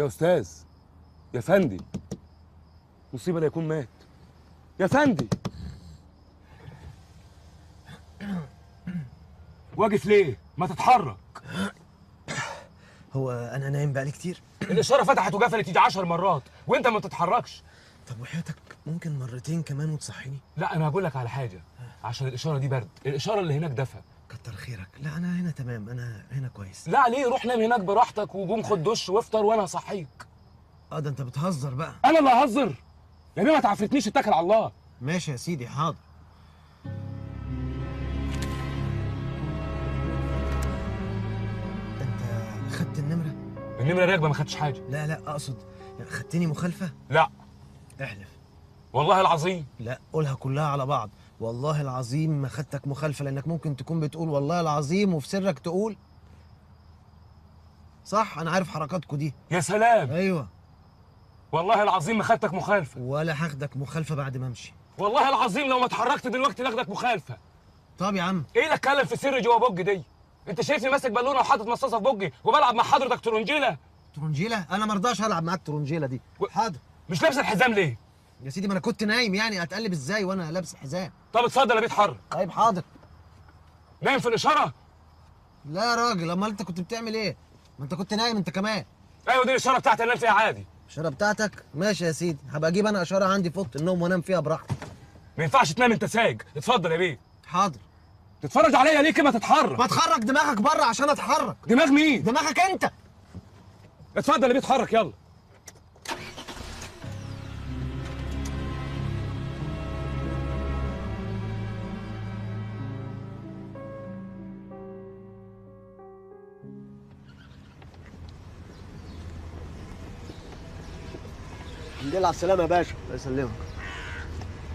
يا استاذ، يا فندي، مصيبه لا يكون مات. يا فندي، واقف ليه؟ ما تتحرك. هو انا نايم بقالي كتير؟ الاشاره فتحت وقفلت يجي 10 مرات وانت ما بتتحركش. طب وحياتك ممكن مرتين كمان وتصحيني؟ لا انا هقول لك على حاجه، عشان الاشاره دي برد، الاشاره اللي هناك دفى. كتر خيرك. لا انا هنا تمام، انا هنا كويس. لا ليه؟ روح نام هناك براحتك وقوم خد دش وافطر وانا هصحيك. ده انت بتهزر بقى. انا اللي ههزر؟ يا بيه ما تعفرتنيش، اتكل على الله. ماشي يا سيدي، حاضر. انت خدت النمره؟ النمره راكبه، ما خدتش حاجه. لا اقصد خدتني مخالفه. لا احلف. والله العظيم. لا قولها كلها على بعض. والله العظيم ما خدتك مخالفه، لانك ممكن تكون بتقول والله العظيم وفي سرك تقول صح. انا عارف حركاتكوا دي. يا سلام. ايوه والله العظيم ما خدتك مخالفه. ولا هاخدك مخالفه بعد ما امشي. والله العظيم لو ما اتحركت دلوقتي لاخدك مخالفه. طب يا عم ايه اللي اتكلم في سر جوه بوجي دي؟ انت شايفني ماسك بالونه وحاطط مصاصه في بوجي وبلعب مع حضرتك ترنجيله؟ ترنجيله؟ انا ما ارضاش العب معاك ترنجيله دي. حاضر. مش لابس الحزام ليه؟ يا سيدي ما انا كنت نايم، يعني اتقلب ازاي وانا لابس حزام؟ طب اتفضل يا بيه اتحرك. طيب حاضر. نايم في الاشاره؟ لا يا راجل، امال انت كنت بتعمل ايه؟ ما انت كنت نايم انت كمان. ايوه دي الاشاره بتاعتي انام فيها عادي. الاشاره بتاعتك؟ ماشي يا سيدي، هبقى اجيب انا اشاره عندي في اوضه النوم وانام فيها براحتي. ما ينفعش تنام انت سايق. اتفضل يا بيه. حاضر. تتفرج عليا ليه كده؟ ما تتحرك. ما تخرج دماغك بره عشان اتحرك. دماغ مين؟ دماغك انت. اتفضل يا بيه اتحرك يلا. الحمد لله على السلامة يا باشا. الله يسلمك.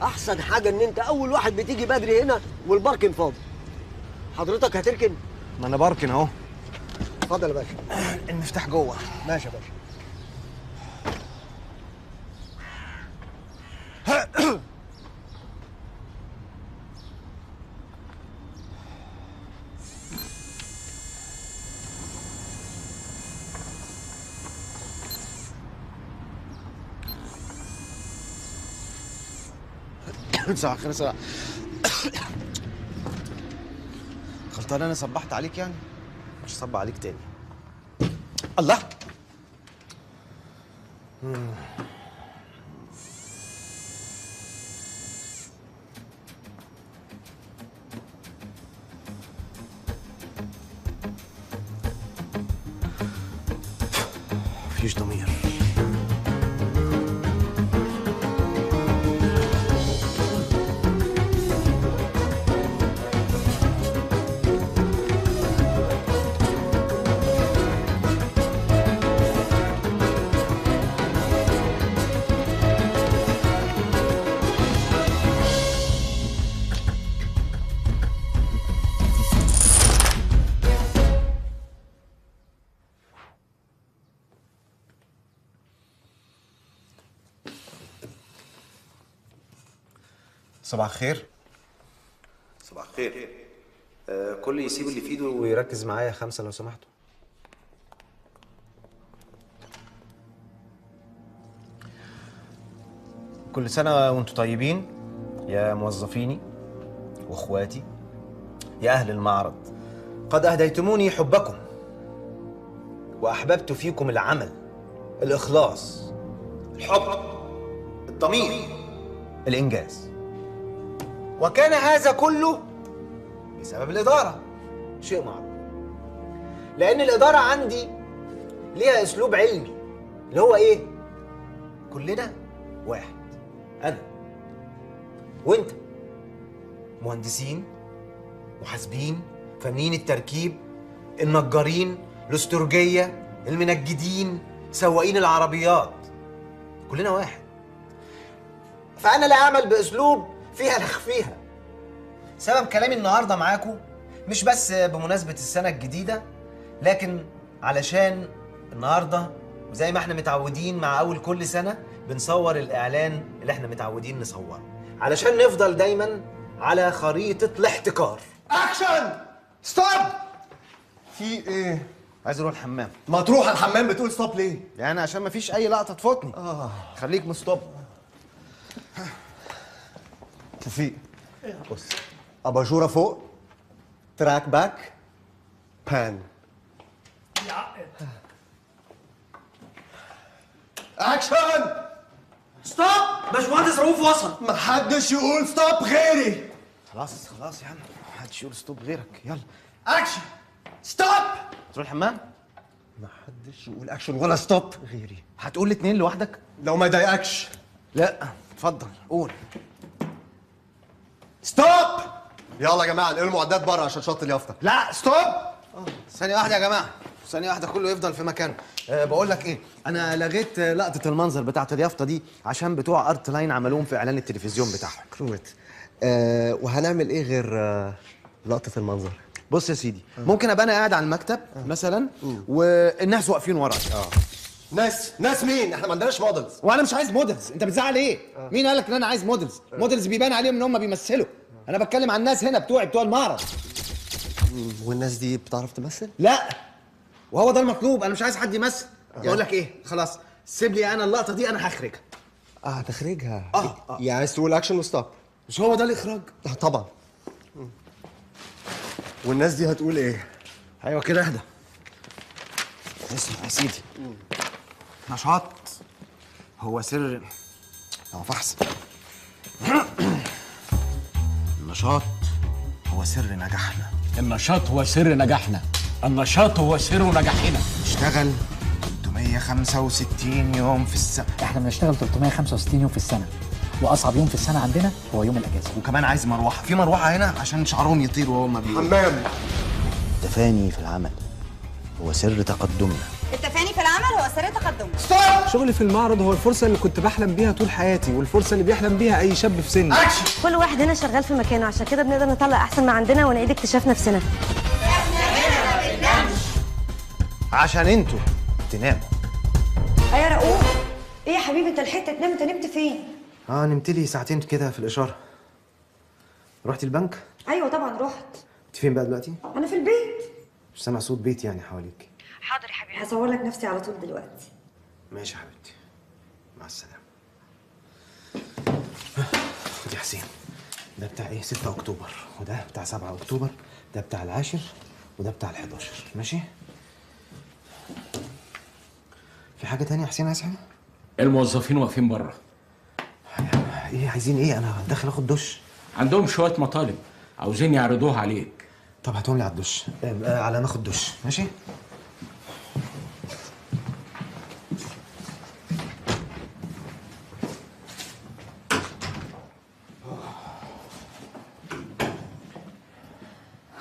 أحسن حاجة إن أنت أول واحد بتيجي بدري هنا والباركن فاضي. حضرتك هتركن؟ ما انا بركن اهو. اتفضل يا باشا. المفتاح جوه. ماشي يا باشا. صباح الخير. صباح غلطان، انا صبحت عليك يعني؟ مش صب عليك تاني. الله. مفيش ضمير. صباح الخير. صباح الخير. كل يسيب اللي في ايده ويركز معايا 5 لو سمحتوا. كل سنة وانتم طيبين يا موظفيني واخواتي يا أهل المعرض. قد أهديتموني حبكم وأحببت فيكم العمل، الإخلاص، الحب، الضمير، الإنجاز. وكان هذا كله بسبب الإدارة. شيء معروف، لأن الإدارة عندي ليها أسلوب علمي اللي هو إيه؟ كلنا واحد. أنا وأنت مهندسين، محاسبين، فنيين التركيب، النجارين، الاسترجية، المنجدين، سواقين العربيات، كلنا واحد. فأنا لا أعمل بأسلوب فيها نخفيها. سبب كلامي النهارده معاكم مش بس بمناسبة السنة الجديدة، لكن علشان النهارده وزي ما احنا متعودين مع أول كل سنة بنصور الإعلان اللي احنا متعودين نصوره، علشان نفضل دايما على خريطة الاحتكار. اكشن ستوب. في ايه؟ عايز اروح الحمام. ما تروح الحمام بتقول ستوب ليه؟ يعني عشان ما فيش اي لقطه تفوتني. خليك مستوب. توفيق بص، اباجوره فوق، تراك باك، بان. اكشن. ستوب. باشمهندس رؤوف وصل. ما حدش يقول ستوب غيري. خلاص يا عم، محدش يقول ستوب غيرك. يلا اكشن. ستوب. تروح الحمام. ما حدش يقول اكشن ولا ستوب غيري. هتقول الاتنين لوحدك؟ لو ما يضايقكش. لا اتفضل قول. ستوب. يلا يا جماعه نقل المعدات بره عشان شط اليافطه. لا ستوب. ثانية واحدة يا جماعة، ثانية واحدة، كله يفضل في مكانه. بقول لك إيه، أنا لغيت لقطة المنظر بتاعة اليافطة دي عشان بتوع أرت لاين عملوهم في إعلان التلفزيون بتاعهم. كروت. وهنعمل إيه غير لقطة المنظر؟ بص يا سيدي، ممكن أبقى أنا قاعد على المكتب مثلا والناس واقفين ورايا. ناس مين؟ احنا ما عندناش مودلز. وأنا مش عايز مودلز، أنت بتزعل إيه؟ مين قال لك إن أنا عايز مودلز؟ مودلز بيبان عليهم إن هم بيمثلوا. أنا بتكلم عن الناس هنا بتوع المعرض. والناس دي بتعرف تمثل؟ لا، وهو ده المطلوب، أنا مش عايز حد يمثل. بقول لك إيه، خلاص سيب لي أنا اللقطة دي، أنا هخرجها. هتخرجها. يعني عايز تقول اكشن وستوب؟ مش هو ده الإخراج؟ طبعا. والناس دي هتقول ايه؟ ايوه كده اهدى. اسمع يا سيدي، نشاط هو سر فحص. النشاط هو سر نجاحنا. النشاط هو سر نجاحنا. النشاط هو سر نجاحنا. اشتغل 365 يوم في السنة. احنا بنشتغل 365 يوم في السنة، واصعب يوم في السنة عندنا هو يوم الاجازة. وكمان عايز مروحة، في مروحة هنا عشان شعرهم يطير وهم بيقولوا. حمام. التفاني في العمل هو سر تقدمنا. التفاني في العمل هو سر تقدمنا. شغلي في المعرض هو الفرصة اللي كنت بحلم بيها طول حياتي، والفرصة اللي بيحلم بيها أي شاب في سني. كل واحد هنا شغال في مكانه، عشان كده بنقدر نطلع أحسن ما عندنا ونعيد اكتشاف نفسنا. عشان انتوا تناموا. يا رؤوف، ايه يا حبيبي انت لحقت تنام؟ انت نمت فين؟ نمت لي ساعتين كده في الإشارة. رحتي البنك؟ ايوه طبعا رحت. انت فين بقى دلوقتي؟ انا في البيت. مش سامع صوت بيت يعني حواليك. حاضر يا حبيبي، هصور لك نفسي على طول دلوقتي. ماشي يا حبيبتي، مع السلامة. خد يا حسين، ده بتاع ايه 6 أكتوبر، وده بتاع 7 أكتوبر، ده بتاع العاشر، وده بتاع ال11. ماشي؟ في حاجة تانية يا حسين عايز حاجة؟ الموظفين واقفين بره. ايه عايزين ايه؟ أنا داخل آخد دش. عندهم شوية مطالب عاوزين يعرضوها عليك. طب هاتهم لي على الدش، على ما آخد دش، ماشي؟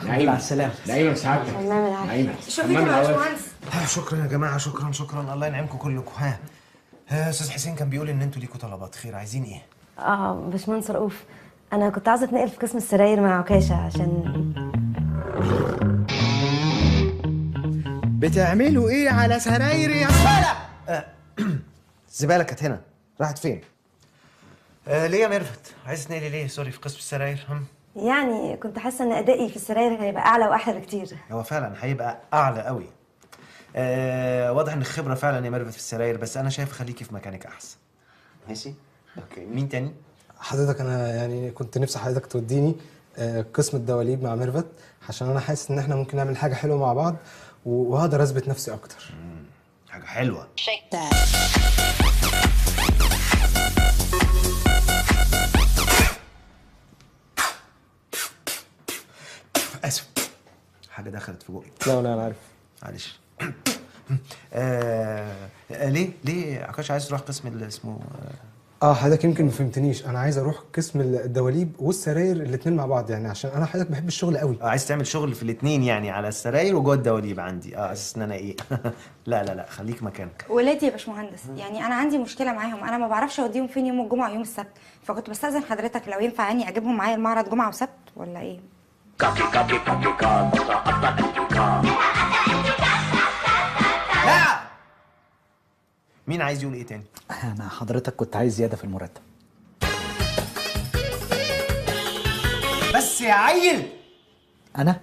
نعيمة على السلامة. نعيمة سعادتك. نعيمة. شوفي يا باشمهندس. شكرا يا جماعة، شكرا الله ينعمكم كلكم. أستاذ حسين كان بيقول إن أنتوا ليكوا طلبات خير، عايزين إيه؟ باشمهندس رؤوف، أنا كنت عاوزة أتنقل في قسم السراير مع عكاشة عشان. بتعملوا إيه على سراير يا زبالة؟ الزبالة كانت هنا، راحت فين؟ ليه يا ميرفت؟ عايز تنقلي ليه؟ سوري، في قسم السراير. يعني كنت حاسة إن أدائي في السراير هيبقى أعلى وأحلى بكتير. هو فعلا هيبقى أعلى قوي. واضح إنك خبرة فعلا يا ميرفت في السراير، بس أنا شايف خليكي في مكانك أحسن. ماشي؟ أوكي، مين تاني؟ حضرتك أنا يعني كنت نفسي حضرتك توديني قسم الدواليب مع ميرفت، عشان أنا حاسس إن إحنا ممكن نعمل حاجة حلوة مع بعض، وهقدر أثبت نفسي أكتر. حاجة حلوة. آسف، حاجة دخلت في بقي. لا أنا عارف. معلش. ليه عكاش عايز تروح قسم اللي اسمه حضرتك يمكن ما فهمتنيش، انا عايز اروح قسم الدواليب والسراير الاثنين مع بعض، يعني عشان انا حضرتك بحب الشغل قوي. عايز تعمل شغل في الاثنين يعني، على السراير وجوه الدواليب عندي. اساس ان انا ايه؟ لا خليك مكانك. ولادي يا باشمهندس، يعني انا عندي مشكله معاهم، انا ما بعرفش اوديهم فين يوم الجمعه ويوم السبت، فكنت بستاذن حضرتك لو ينفع يعني اجيبهم معايا المعرض جمعه وسبت ولا ايه؟ لا، مين عايز يقول ايه تاني؟ انا حضرتك كنت عايز زيادة في المرتب. بس يا عيل. انا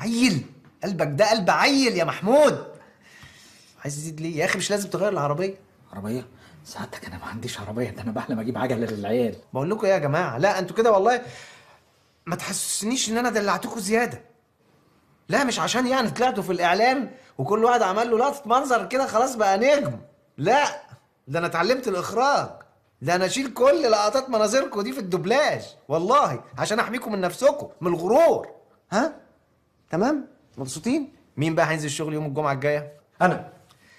عيل قلبك ده قلب عيل يا محمود. عايز تزيد ليه يا اخي؟ مش لازم تغير العربيه. عربيه؟ سعادتك انا ما عنديش عربيه، ده انا بحلم اجيب عجله للعيال. بقول لكم ايه يا جماعه، لا انتوا كده والله ما تحسسنيش ان انا دلعتكم زياده. لا مش عشان يعني طلعتوا في الاعلان وكل واحد عمل له لقطه منظر كده خلاص بقى نجم. لا ده انا اتعلمت الاخراج، ده انا اشيل كل لقطات مناظركم دي في الدوبلاج والله عشان احميكم من نفسكم من الغرور. ها تمام مبسوطين؟ مين بقى هينزل الشغل يوم الجمعه الجايه؟ انا.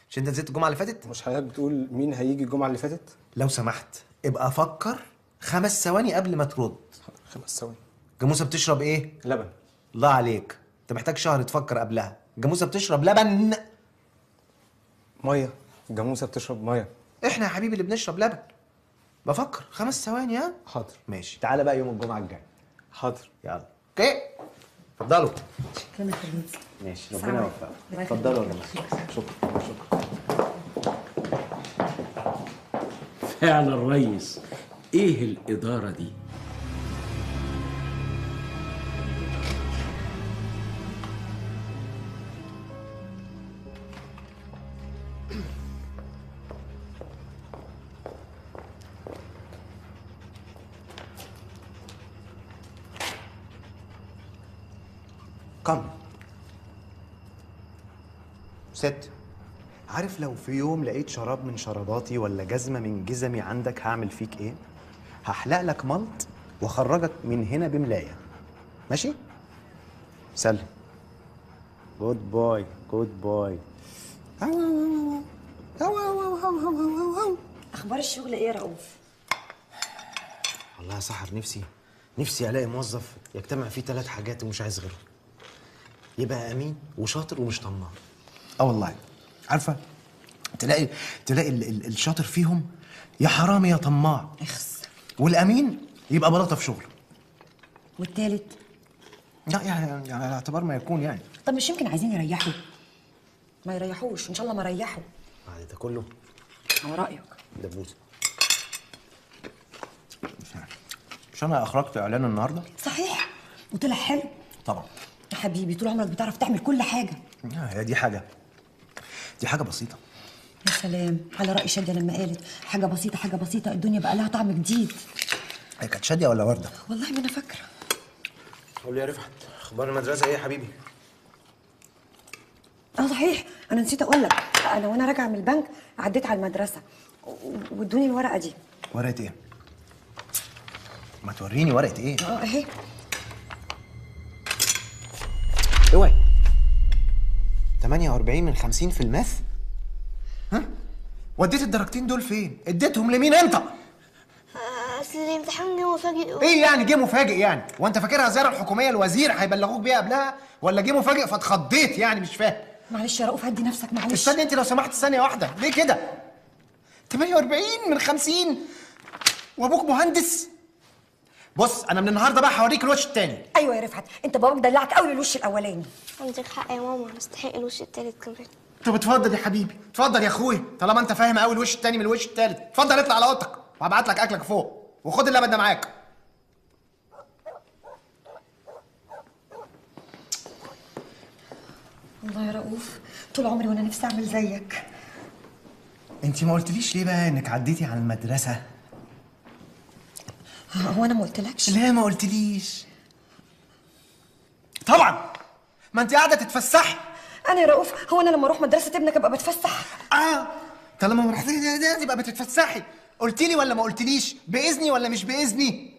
مش انت نزلت الجمعه اللي فاتت؟ مش حضرتك بتقول مين هيجي الجمعه اللي فاتت؟ لو سمحت ابقى فكر 5 ثواني قبل ما ترد. 5 ثواني. جاموسه بتشرب ايه؟ لبن. الله عليك، انت محتاج شهر تفكر قبلها. جاموسه بتشرب لبن. ميه. الجاموسه بتشرب ميه. احنا يا حبيبي اللي بنشرب لبن. بفكر 5 ثواني. ها حاضر. ماشي، تعالى بقى يوم الجمعه الجاي. حاضر. يلا اوكي اتفضلوا. شكرا يا حبيبتي. ماشي ربنا يوفقك. اتفضلوا يا جماعه. شكرا شكرا. فعلا الريس، ايه الاداره دي؟ كم ست، عارف لو في يوم لقيت شراب من شراباتي ولا جزمه من جزمي عندك هعمل فيك ايه؟ هحلق لك ملط واخرجك من هنا بملايه. ماشي؟ سلم. جود بوي جود بوي. اخبار الشغل ايه يا رؤوف؟ والله يا سحر نفسي الاقي موظف يجتمع فيه 3 حاجات ومش عايز غيرهم. يبقى امين وشاطر ومش طماع. والله عارفه تلاقي الشاطر فيهم يا حرامي يا طماع. اخس. والامين يبقى بلاطه في شغله. والتالت؟ لا يعني على اعتبار ما يكون يعني. طب مش يمكن عايزين يريحوا؟ ما يريحوش ان شاء الله ما ريحوا. بعد ده كله على رايك. دبوسه. مش انا اخرجت اعلان النهارده؟ صحيح وطلع حلو. طبعا يا حبيبي طول عمرك بتعرف تعمل كل حاجه. هي دي حاجه بسيطه. يا سلام على راي شاديه لما قالت حاجه بسيطه حاجه بسيطه الدنيا بقى لها طعم جديد. هي كانت شاديه ولا ورده؟ والله ما انا فاكره. قول لي يا رفعت اخبار المدرسه ايه يا حبيبي؟ صحيح انا نسيت اقول لك، انا وانا راجعه من البنك عديت على المدرسه وادوني الورقه دي. ورقه ايه؟ ما توريني ورقه ايه؟ اهي. اوعي 48 من 50 في الماث؟ ها؟ وديت الدرجتين دول فين؟ اديتهم لمين انت؟ اصل الامتحان جه مفاجئ. ايه يعني جه مفاجئ يعني؟ وانت فاكرها زياره الحكوميه الوزير هيبلغوك بيها قبلها؟ ولا جه مفاجئ فاتخضيت يعني مش فاهم؟ معلش يا رؤوف هدي نفسك معلش. استني انت لو سمحت ثانيه واحده، ليه كده؟ 48 من 50 وابوك مهندس؟ بص انا من النهارده بقى هوريك الوش التاني. ايوه يا رفعت انت باباك دلعك قوي الوش الاولاني. عندك حق يا ماما، نستحق الوش التالت كمان. طب اتفضل يا حبيبي، اتفضل يا اخويا، طالما انت فاهم قوي الوش التاني من الوش التالت، اتفضل اطلع على اوضتك وهبعت لك اكلك فوق، وخد اللبن ده معاك. والله يا رؤوف طول عمري وانا نفسي اعمل زيك. انت ما قلتليش ليه بقى انك عديتي على المدرسه؟ هو انا ما قلتلكش؟ لا ما قلتليش. طبعا ما انت قاعده تتفسحي. انا يا رؤوف هو انا لما اروح مدرسه ابنك ابقى بتفسح؟ طالما ما رحتيش يبقى بتتفسحي. قلتيلي ولا ما قلتليش؟ باذني ولا مش باذني؟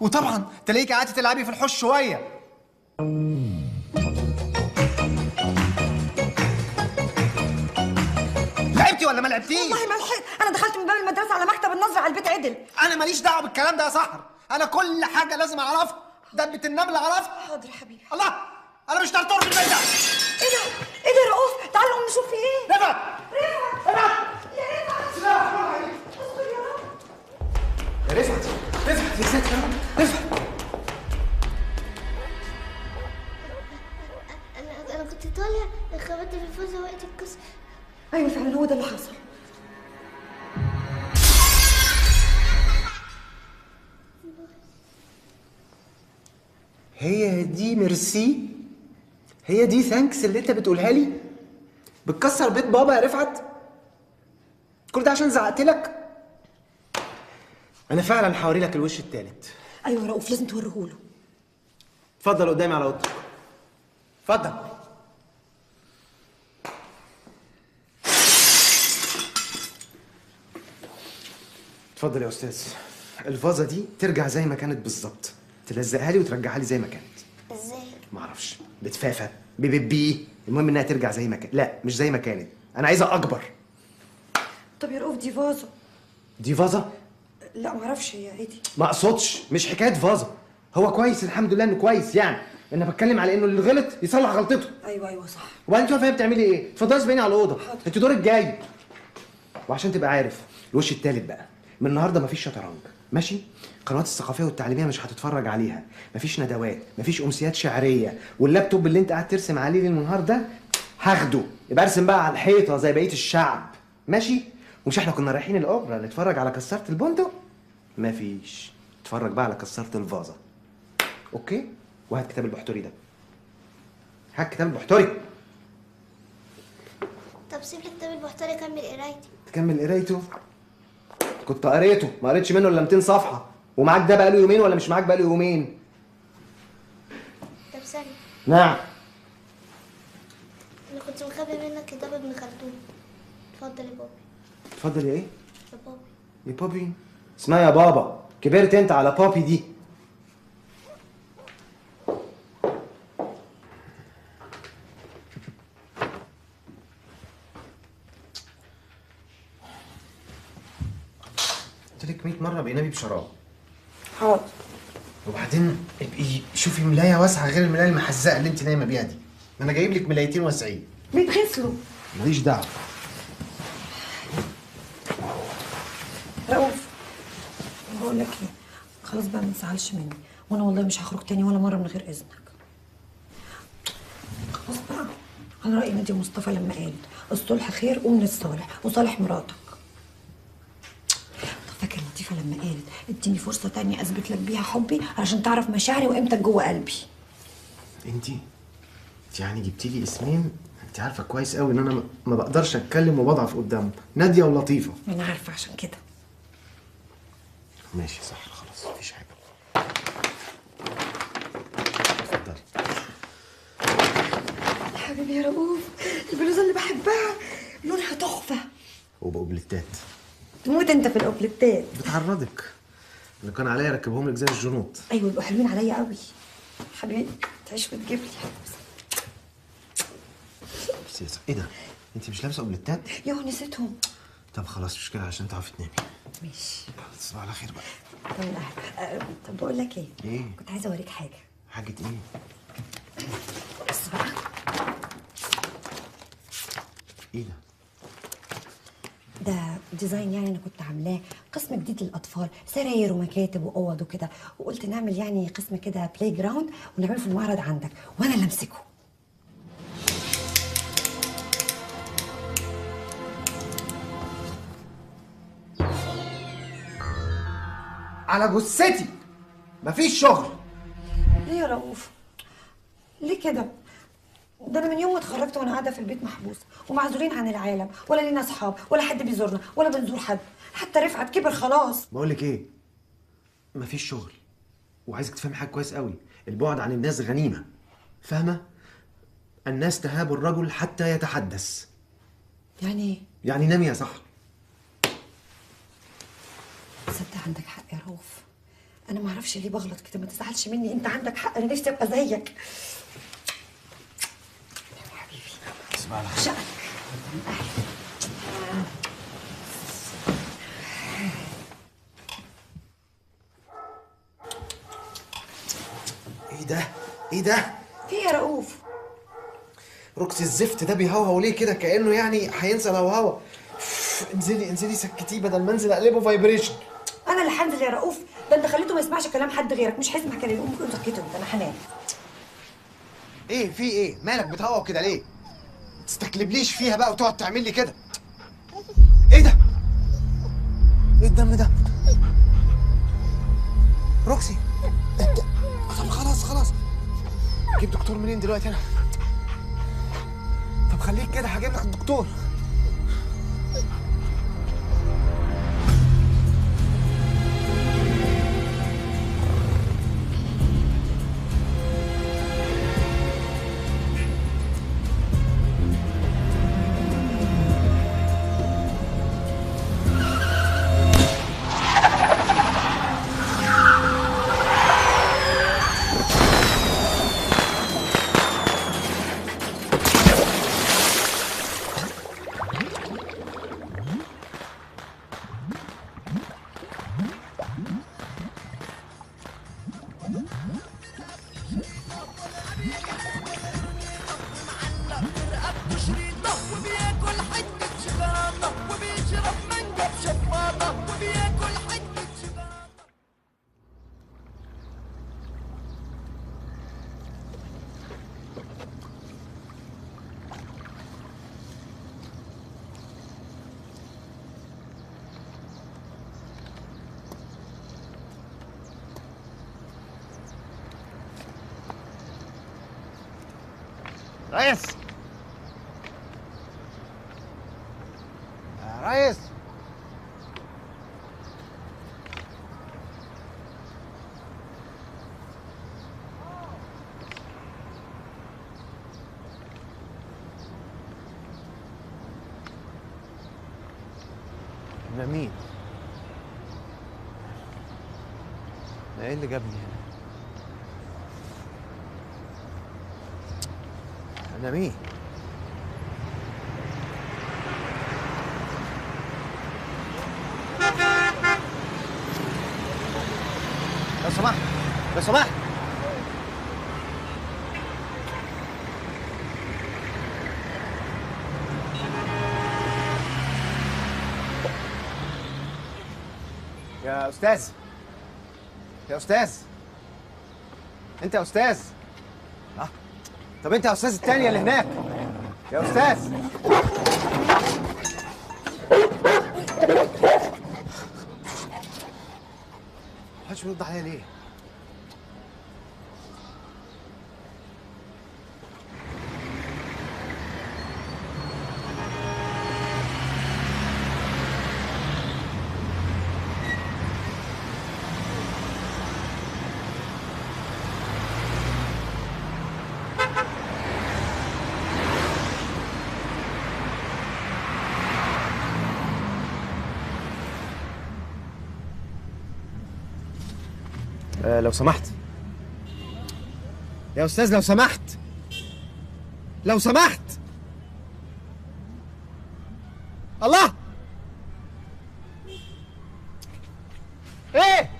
وطبعا تلاقيكي قعدتي تلعبي في الحوش شويه. لعبتي ولا ما لعبتيش؟ والله ما لحقت، انا دخلت من باب المدرسه على مكتب النظر على البيت عدل. انا ماليش دعوه بالكلام ده يا سحر، انا كل حاجه لازم اعرفها. دبه النمل اعرفها. حاضر يا حبيبي. الله انا مش طرطور في البيت ده. ايه ده؟ ايه ده يا رؤوف؟ تعال نقوم نشوف في ايه. رفعت رفعت يا رفعت اصبر يا رب. يا رفعت يا ست يا رب. رفعت انا كنت طالع خبطت في الفوزه وقت الكسر. ايوه فعلا هو ده اللي حصل. هي دي ميرسي؟ هي دي ثانكس اللي انت بتقولها لي؟ بتكسر بيت بابا يا رفعت؟ كل ده عشان زعقت لك؟ انا فعلا هوري لك الوش التالت. ايوه يا رؤوف لازم توريهوله. اتفضل قدامي على اوضتك. اتفضل. اتفضل يا استاذ. الفازه دي ترجع زي ما كانت بالظبط، تلزقها لي وترجعها لي زي ما كانت. ازاي؟ معرفش، بتفافه ببيبي، المهم انها ترجع زي ما كانت. لا مش زي ما كانت، انا عايزها اكبر. طب يا رؤوف دي فازه. دي فازه؟ لا معرفش هي ايه دي. ما اقصدش، مش حكايه فازه. هو كويس الحمد لله انه كويس يعني. انا بتكلم على انه اللي غلط يصلح غلطته. ايوه صح. وبعدين انت واقفه بتعملي ايه؟ اتفضلي اسبقيني على الاوضه. انت دورك جاي. وعشان تبقى عارف الوش التالت بقى، من النهارده مفيش شطرنج، ماشي؟ القنوات الثقافيه والتعليميه مش هتتفرج عليها، مفيش ندوات، مفيش امسيات شعريه، واللابتوب اللي انت قاعد ترسم عليه ليل ونهار ده هاخده، يبقى ارسم بقى على الحيطه زي بقيه الشعب، ماشي؟ ومش احنا كنا رايحين الاوبرا نتفرج على كساره البندق؟ مفيش، اتفرج بقى على كساره الفازه. اوكي؟ وهات كتاب البحتري ده. هات كتاب البحتري. طب سيب لي كتاب البحتري اكمل قرايتي. تكمل قرايته؟ كنت قريته، ما قريتش منه الا 200 صفحه، ومعاك ده بقاله يومين ولا مش معاك بقاله يومين؟ طب ثانية. نعم. انا كنت مخبي منك كتاب ابن خلدون. اتفضل يا بابي. اتفضل يا ايه؟ يا بابي. يا بابي؟ اسمها يا بابا، كبرت انت على بابي دي. قلت لك 100 مره بينامي بشراب. حاضر. وبعدين ابقي شوفي ملايه واسعه غير الملايه المحزقه اللي انت نايمه بيها دي. ما انا جايب لك ملايتين واسعين. بيتغسلوا. ماليش دعوه. رؤوف بقول لك ايه، خلاص بقى ما تزعلش مني، وانا والله مش هخرج تاني ولا مره من غير اذنك. خلاص بقى، على راي ناديه مصطفى لما قالت الصلح خير ومن الصالح وصالح مراتك. طب فاكر لطيفه لما قالت اديني فرصه تانية اثبت لك بيها حبي علشان تعرف مشاعري وقيمتك جوه قلبي. انت يعني جبتي لي اسمين انت عارفه كويس قوي ان انا ما بقدرش اتكلم وبضعف قدامهم، ناديه ولطيفه. انا عارفه عشان كده. ماشي صح خلاص مفيش حاجه. اتفضلي. حبيبي يا رؤوف، البلوزه اللي بحبها لونها تحفه. وبقبلتات. تموت انت في القبلتات. بتعرضك. اللي كان عليا اركبهم لك زي الجنوط. ايوه يبقوا حلوين عليا قوي. حبيبي تعيش وتجيب لي. بس ايه ده؟ انت مش لابسه قبلتات؟ يوه نسيتهم. طب خلاص مش كده عشان تعرفي تنامي. ماشي. تصبح على خير بقى. طب بقول لك ايه؟ ايه؟ كنت عايزه اوريك حاجه. حاجه ايه؟ بس بقى. ايه ده؟ ده ديزاين يعني انا كنت عاملاه قسم جديد للاطفال، سراير ومكاتب واوض وكده، وقلت نعمل يعني قسم كده بلاي جراوند ونعمله في المعرض عندك وانا اللي امسكه. على جثتي مفيش شغل. ليه يا رؤوف؟ ليه كده؟ ده انا من يوم ما اتخرجت وانا قاعده في البيت محبوسه ومعزولين عن العالم، ولا لينا اصحاب ولا حد بيزورنا ولا بنزور حد، حتى رفعت كبر خلاص. بقول لك ايه؟ مفيش شغل، وعايزك تفهم حاجه كويس قوي، البعد عن الناس غنيمه، فاهمه؟ الناس تهاب الرجل حتى يتحدث. يعني ايه؟ يعني نامي يا صاحبي. تصدق عندك حق يا رؤوف، انا ما اعرفش ليه بغلط كده، ما تزعلش مني، انت عندك حق، انا نفسي ابقى زيك. يا حبيبي تصبح على خير. ايه ده؟ ايه ده؟ في يا رؤوف؟ ركس الزفت ده بيهوهو ليه كده كانه يعني هينسى الهوهوه. انزلي انزلي سكتيه بدل ما انزل اقلبه فايبريشن. انا اللي هنزل يا رؤوف، ده انت خليته ما يسمعش كلام حد غيرك، مش هيسمع كلامي، قوم كنت سكته انت، انا هنام. ايه في ايه؟ مالك بتهوهو كده ليه؟ تستكلبليش فيها بقى وتقعد تعمل لي كده. ايه ده؟ ايه الدم ده؟ روكسي طب خلاص خلاص، جيب دكتور منين دلوقتي انا؟ خليك كده هجيب لك الدكتور. ريس يا ريس، أنا مين؟ أنا إيه اللي جابني هنا؟ أنا مين؟ لو سمحت لو سمحت. يا أستاذ، يا أستاذ، أنت يا أستاذ. طب أنت يا أستاذ التانية اللي هناك، يا أستاذ. محدش بيرد عليا ليه؟ لو سمحت يا أستاذ، لو سمحت لو سمحت. الله، إيه؟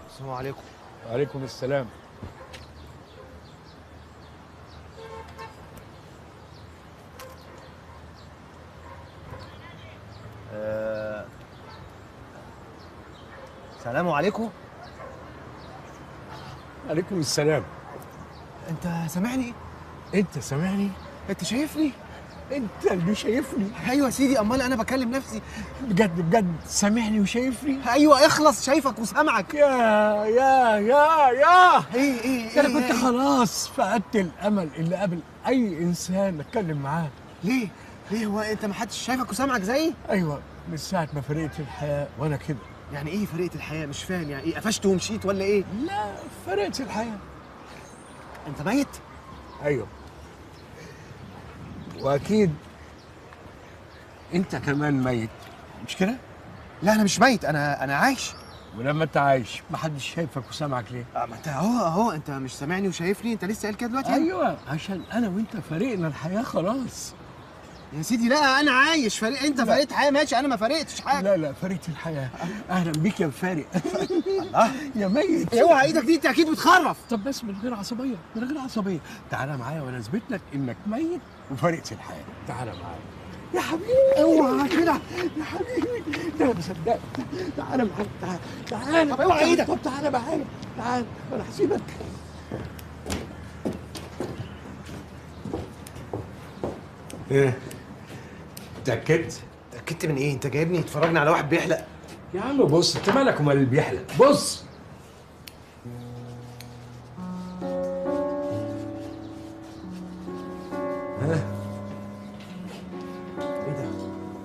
السلام عليكم. وعليكم السلام. السلام عليكم. عليكم السلام. انت سامعني؟ انت سامعني؟ انت شايفني؟ انت اللي شايفني. ايوه يا سيدي، امال انا بكلم نفسي. بجد بجد سامعني وشايفني. ايوه اخلص، شايفك وسامعك. يا ايه انا كنت خلاص فقدت الامل اللي قبل اي انسان اتكلم معاه. ليه هو انت ما حدش شايفك وسامعك زيي؟ ايوه، من ساعه ما فرقت الحياه وانا كده. يعني ايه فرقت الحياه؟ مش فاهم، يعني ايه قفشت ومشيت ولا ايه؟ لا، فرقت الحياه. انت ميت؟ ايوه، واكيد انت كمان ميت، مش كده؟ لا انا مش ميت، انا عايش. ولما انت عايش محدش شايفك وسامعك ليه؟ ما انت اهو انت مش سامعني وشايفني، انت لسه قايل كده دلوقتي. ايوه، عشان انا وانت فرقنا الحياه خلاص. يا سيدي لا، انا عايش. انت فرقت حياه ماشي، انا ما فرقتش حاجه. لا فرقت الحياه. اهلا بيك يا فارق. الله يا ميت. اوعى ايدك دي، انت اكيد بتخرف. طب بس من غير عصبيه، من غير عصبيه. تعالى معايا وانا اثبت لك انك ميت وفرقت الحياه. تعالى معايا يا حبيبي. اوعى كده يا حبيبي، ده انا مصدقك. تعالى معايا، تعالى. طب اوعى ايدك. طب تعالى معايا، تعالى انا هسيبك. ايه؟ اتأكدت؟ اتاكدت من ايه؟ انت جايبني اتفرجنا على واحد بيحلق؟ يا عم بص، انت مالك ومال اللي بيحلق؟ بص. ايه ده؟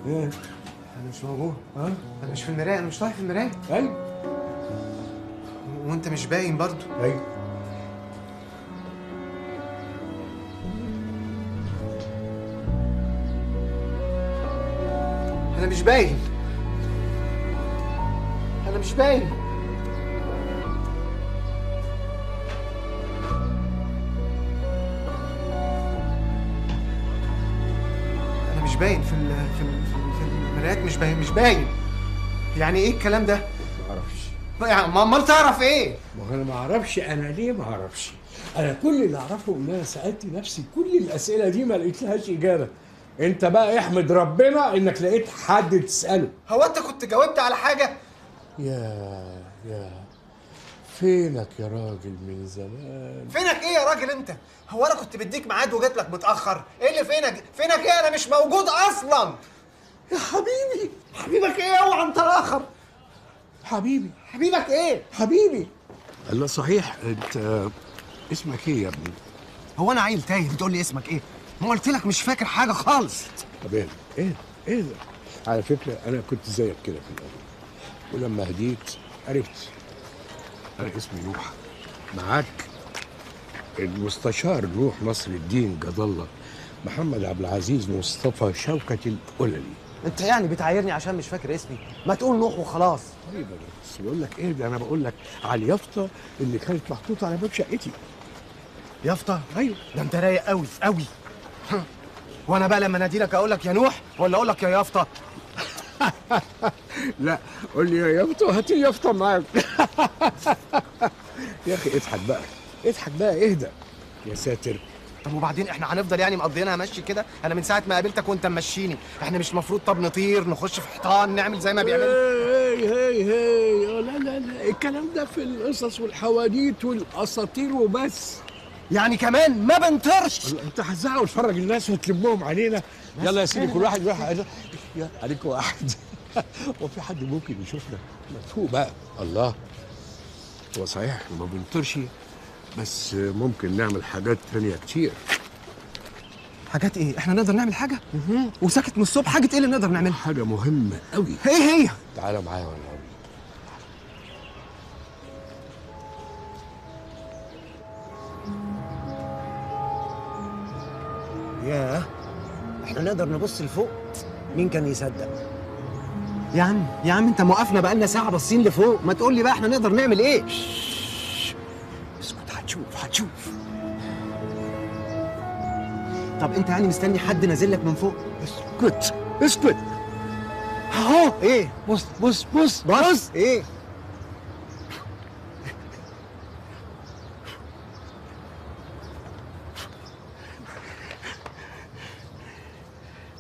ايه؟ انا مش موجود. انا مش في المرايه، انا مش طالع في المرايه. ايوه. وانت مش باين برضو. ايوه. انا مش باين. انا مش باين. انا مش باين في المرايات. مش باين. يعني ايه الكلام ده؟ ما اعرفش. يعني امال تعرف ايه؟ ما هو انا ما اعرفش. انا ليه ما اعرفش؟ انا كل اللي اعرفه ان انا سالت نفسي كل الاسئله دي ما لقيتلهاش اجابه. انت بقى احمد ربنا انك لقيت حد تساله. هو انت كنت جاوبت على حاجه؟ يا فينك يا راجل من زمان؟ فينك ايه يا راجل انت؟ هو انا كنت بديك ميعاد وجيت لك متاخر؟ ايه اللي فينك ايه؟ انا مش موجود اصلا يا حبيبي. حبيبك ايه؟ اوعى انت الاخر. حبيبك ايه؟ حبيبي. الله صحيح، انت اسمك ايه يا ابني؟ هو انا عيل تايه بتقول لي اسمك ايه؟ ما قلت لك مش فاكر حاجه خالص. طب ايه ده؟ على فكره انا كنت زيك كده في الاول، ولما هديت عرفت. انا اسمي نوح. معاك المستشار نوح نصر الدين جد الله محمد عبد العزيز مصطفى شوكة القللي. انت يعني بتعايرني عشان مش فاكر اسمي؟ ما تقول نوح وخلاص. طيب بس بقول لك ايه ده؟ انا بقول لك على اليافطه اللي كانت محطوطه على باب شقتي. يافطه؟ ايوه. ده انت رايق قوي قوي. وانا بقى لما انادي لك اقول لك يا نوح ولا اقول لك يا يافطه؟ لا قول لي يا يافطه، هات اليافطه معاك. يا اخي اضحك بقى، اهدى يا ساتر. طب وبعدين احنا هنفضل يعني مقضيينها مشي كده؟ انا من ساعه ما قابلتك وانت ممشيني. احنا مش مفروض طب نطير نخش في حيطان نعمل زي ما بيعملوا؟ هي لا الكلام ده في القصص والحواديت والاساطير وبس. يعني كمان ما بنطرش؟ انت هتزعق وتفرج الناس وتلمهم علينا. يلا يا سيدي كل واحد يروح عليك واحد. هو في حد ممكن يشوفنا؟ مفهوم بقى. الله، هو صحيح ما بنطرش، بس ممكن نعمل حاجات تانية كتير. حاجات ايه؟ احنا نقدر نعمل حاجه؟ وساكت من الصبح. حاجه ايه اللي نقدر نعملها؟ حاجة مهمة قوي. ايه هي؟ تعالى معايا ولا ياه، احنا نقدر نبص لفوق؟ مين كان يصدق؟ يا عم انت موقفنا بقالنا ساعه باصين لفوق. ما تقول لي بقى احنا نقدر نعمل ايه؟ اسكت، هتشوف. طب انت يعني مستني حد نازل لك من فوق؟ اسكت اهو. ايه؟ بص ايه؟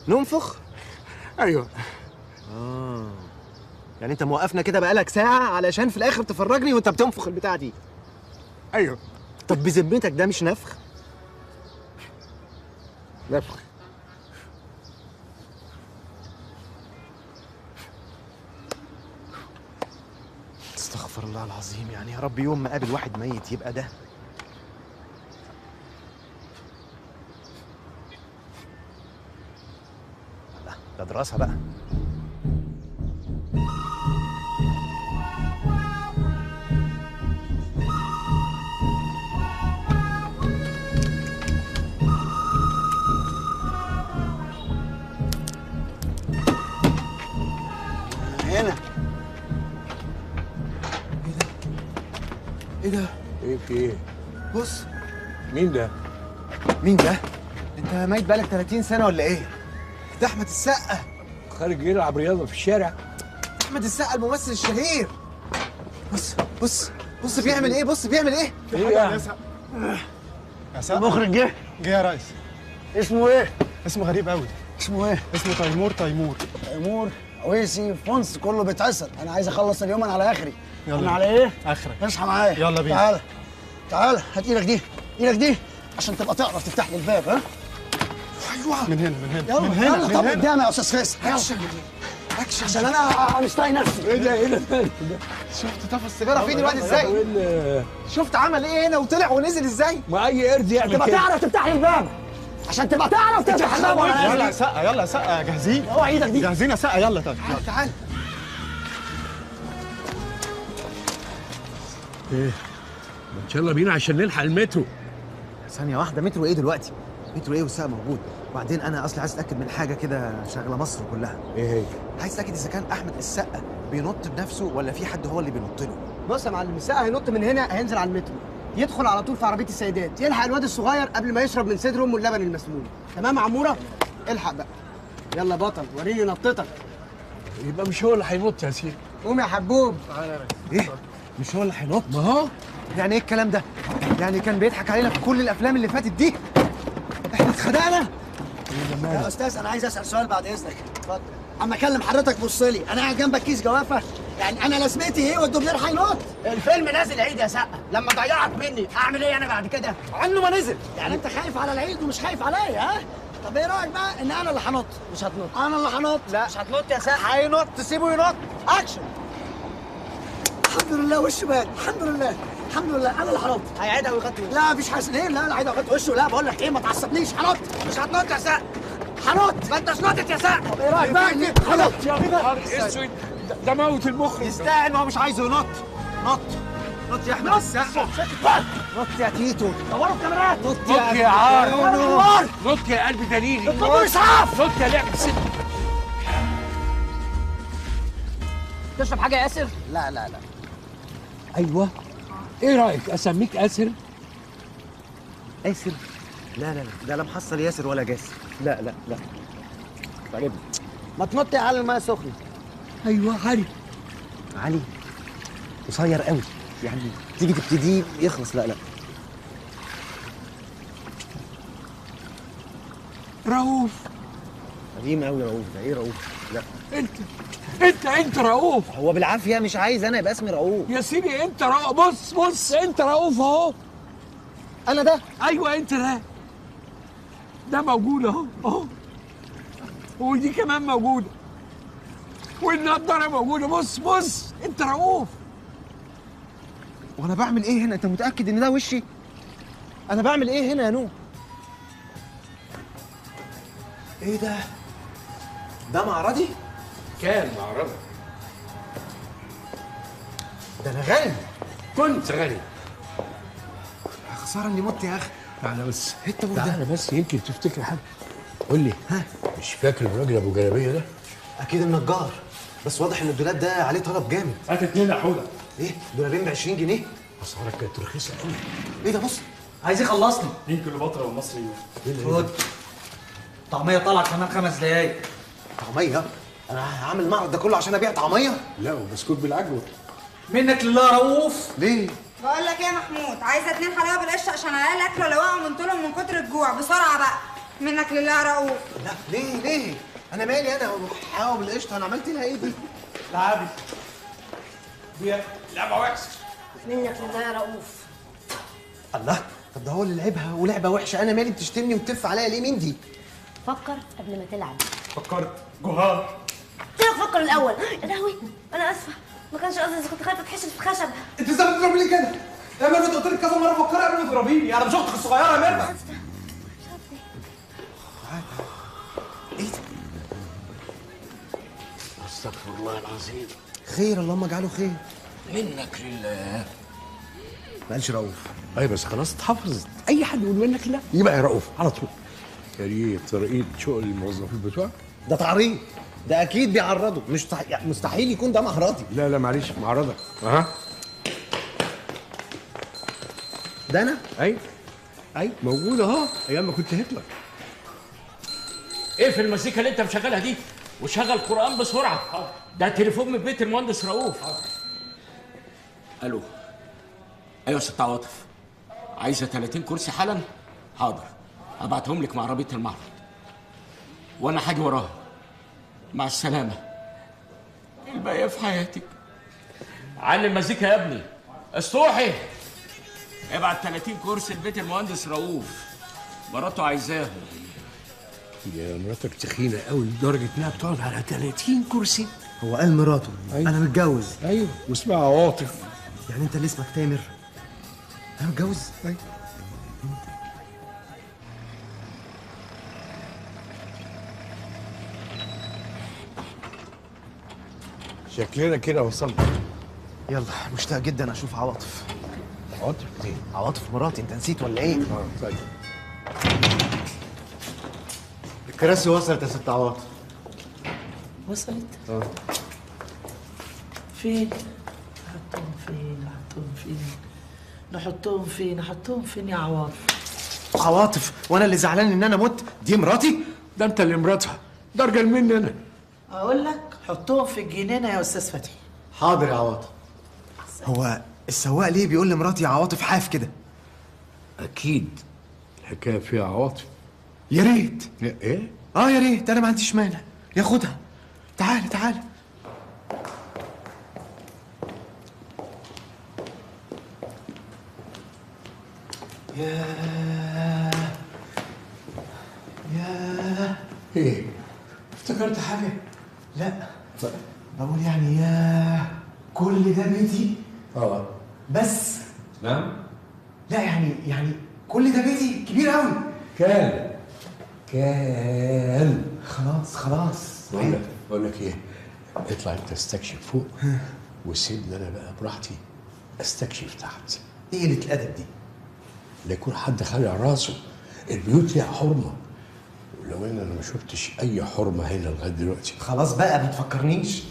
ننفخ؟ ايوه. يعني انت موقفنا كده بقالك ساعه علشان في الاخر تفرجني وانت بتنفخ البتاعه دي؟ ايوه. طب بذمتك ده مش نفخ؟ نفخ. استغفر الله العظيم، يعني يا رب يوم ما قابل واحد ميت يبقى ده. لا ده دراسة بقى. هنا. ايه ده؟ ايه في ايه؟ بص. مين ده؟ مين ده؟ انت ميت بقالك 30 سنة ولا ايه؟ ده احمد السقا. خارج يلعب رياضة في الشارع. احمد السقا الممثل الشهير. بص بص بص بيعمل ايه؟ بص بيعمل ايه؟ ايه يا سقا؟ المخرج جه. جه يا ريس. اسمه ايه؟ اسمه غريب قوي. اسمه ايه؟ اسمه تيمور. تيمور عويسي فونس كله بيتعسل. انا عايز اخلص اليوم انا على اخري. يلا. انا على ايه؟ اخرك. اصحى معايا. يلا بينا. تعالى تعالى هات ايدك دي، ايدك دي عشان تبقى تعرف تفتح لي الباب. ها؟ ايوه من هنا من هنا يلا من هنا يلا. من طب هنا. قدامي يا استاذ فيصل. اكشن اكشن عشان انا مش طايق نفسي. ايه ده؟ ايه ده؟ شفت طفى السيجاره في ايد الواد ازاي؟ شفت عمل ايه هنا وطلع ونزل ازاي؟ ما اي قرد يعمل تبقى كده. تعرف تفتح لي الباب عشان تبقى تعرف تفتح الباب. يلا يا سقا يلا يا سقا جاهزين؟ اوعى ايدك دي. جاهزين يا سقا يلا. طيب تعال. ايه؟ ان شاء الله بينا عشان نلحق المترو. ثانية واحدة، مترو ايه دلوقتي؟ مترو ايه والسقا موجود؟ وبعدين انا اصلي عايز اتاكد من حاجة كده شاغلة مصر كلها. ايه هي؟ عايز اتاكد اذا كان احمد السقا بينط بنفسه ولا في حد هو اللي بينط له. بص يا معلم، السقا هينط من هنا، هينزل على المترو، يدخل على طول في عربيه السيدات، يلحق الواد الصغير قبل ما يشرب من صدر امه اللبن المسموم. تمام يا عموره؟ الحق بقى. يلا بطل وريني نطتك. يبقى مش هو اللي هينط يا سيدي. قوم يا حبوب. ايه؟ مش هو اللي هينط؟ ما هو يعني ايه الكلام ده؟ يعني كان بيضحك علينا في كل الافلام اللي فاتت دي؟ احنا اتخدعنا؟ يا استاذ انا عايز اسال سؤال بعد اذنك. اتفضل. اما اكلم حضرتك بص لي، انا قاعد جنبك كيس جوافه، يعني انا لازمتي ايه والدوبلير هينط؟ الفيلم نازل عيد يا سقا، لما ضيعك مني اعمل ايه انا بعد كده؟ عنه ما نزل، يعني انت خايف على العيد ومش خايف عليا ها؟ طب ايه رايك بقى ان انا اللي هنط؟ مش هتنط. انا اللي هنط. لا مش هتنط يا سقا. هينط، سيبه ينط. اكشن. الحمد لله وشه بان، الحمد لله الحمد لله. انا اللي هنط. هيعيدها ويغطي وشه. لا مش حاسس ليه؟ لا انا هيعيدها ويغطي وشه. لا بقول لك ايه، ما تعصبنيش. هنط. مش هتنط يا سقا. هنط. ما انتش نطت يا سقا. طب ايه رايك بقى؟ هنط. يا نهار اسود، ده موت المخرج. يستاهل، ما هو مش عايزه ينط. نط نط يا احمد السقا. نط يا تيتو. دوروا الكاميرات. نط يا عار. نط يا قلب دليلي. اطلبوا اسعاف. نط يا لعبة ست. تشرب حاجه يا ياسر؟ لا لا لا. ايوه. ايه رايك اسميك اسر؟ ياسر؟ لا لا لا، ده لا محصل ياسر ولا جاسر. لا لا لا. عجبني. ما تنط يا علي الميه سخنه. ايوه علي. علي قصير قوي، يعني تيجي تبتديه يخلص. لا لا. رؤوف. قديم قوي رؤوف. ده ايه رؤوف؟ لا انت رؤوف. هو بالعافيه مش عايز انا يبقى اسمي رؤوف يا سيدي انت رؤوف. بص انت رؤوف اهو. انا ده؟ ايوه انت ده موجود اهو ودي كمان موجوده والنضاره موجوده. بص انت رؤوف. وانا بعمل ايه هنا؟ انت متاكد ان ده وشي؟ انا بعمل ايه هنا يا نو؟ ايه ده؟ ده معرضي؟ كان معرضي. ده انا غني. كنت غني. خساره اني مت يا اخي. تعالى بس. انت تعالى بس يمكن تفتكر حاجه. قول لي. ها؟ مش فاكر الراجل ابو جلابيه ده؟ اكيد النجار، بس واضح ان الدولاب ده عليه طلب جامد. هات 2 يا حوده. ايه؟ دولابين ب 20 جنيه؟ اسعارك كانت رخيصه قوي. ايه ده؟ بص عايز يخلصني. 2 كيلو بطره والمصري. خد طعميه طالعه كمان 5 دقايق. طعميه؟ انا هعمل المعرض ده كله عشان ابيع طعميه؟ لا وبسكوت بالعجوه. منك لله رؤوف. ليه؟ بقول لك ايه يا محمود، عايزه 2 حلاوه بالقشطه عشان العيال اكلوا لو وقعوا من طولهم من كتر الجوع. بسرعه بقى. منك لله رؤوف. لا ليه؟ انا مالي انا حلاوه بالقشطه؟ انا عملت لها ايه دي؟ لعبي دي لعبه وحشه. منك لله يا رؤوف. الله، طب ده هو اللي لعبها ولعبه وحشه. انا مالي بتشتمني وتف عليا ليه؟ مين دي؟ فكر قبل ما تلعب. فكرت جهار. قلت لك فكر الاول. يا لهوي انا اسفه. ما كانش قصدي، إذا كنت خايفه تحشر في خشب. انت ازاي بتضربيني كده؟ يا ميرفت قلت لك كذا مره فكري قبل ما تضربيني، انا مش اختك الصغيره يا ميرفت. ايه ده؟ استغفر الله العظيم. خير، اللهم اجعله خير. منك لله. ما قالش رؤوف. اي بس خلاص اتحفظت، اي حد يقول منك لا يبقى يا رؤوف على طول. يا ريت رقيق شغل الموظفين بتوعك. ده تعريض، ده اكيد بيعرضه، مش مستحيل يكون ده مهراتي. لا لا معلش معرضك. اها ده انا؟ اي موجود اهو ايام ما كنت هتلر. ايه في المزيكا اللي انت مشغلها دي؟ وشغل قرآن بسرعة. ده تليفون من بيت المهندس رؤوف. الو. ايوه يا ست عواطف، عايزة 30 كرسي حالا؟ حاضر، ابعتهم لك مع عربية المعرض وانا هاجي وراها. مع السلامة. الباقية في حياتك. علم مزيكا يا ابني. اسطوحي ابعت 30 كرسي لبيت المهندس رؤوف، مراته عايزاهم. يا مراتك تخينه قوي لدرجه انها بتقعد على 30 كرسي. هو قال مراته. أيوة. انا متجوز. ايوه واسمها عواطف. يعني انت اللي اسمك تامر؟ انا متجوز. ايوه. شكلنا كده وصلنا. يلا مشتاق جدا اشوف عواطف. عواطف ايه؟ عواطف مراتي، انت نسيت ولا ايه؟ طيب. الكراسي وصلت يا ست عواطف. وصلت؟ فين؟ نحطهم فين؟ نحطهم فين؟ نحطهم فين؟ نحطهم فين يا عواطف؟ عواطف وانا اللي زعلان ان انا مت؟ دي مراتي؟ ده انت اللي مراتها، ده ارجل مني انا. اقول لك حطهم في الجنينه يا استاذ فتحي. حاضر يا عواطف. هو السواق ليه بيقول لمراتي يا عواطف حاف كده؟ اكيد الحكايه فيها عواطف. يا ريت. ايه؟ يا ريت، انا ما عنديش مانع. ياخدها. تعالى تعالى. يا ايه؟ افتكرت حاجه؟ لا بقول يعني يا كل ده بيتي؟ بس نعم؟ لا يعني كل ده بيتي كبير قوي. كان خلاص. بقول لك ايه؟ اطلع انت استكشف فوق وسيبني انا بقى براحتي استكشف تحت. ايه قله الادب دي؟ لا يكون حد خالع راسه، البيوت ليها حرمه، ولو ان انا ما شفتش اي حرمه هنا لغايه دلوقتي. خلاص بقى ما تفكرنيش.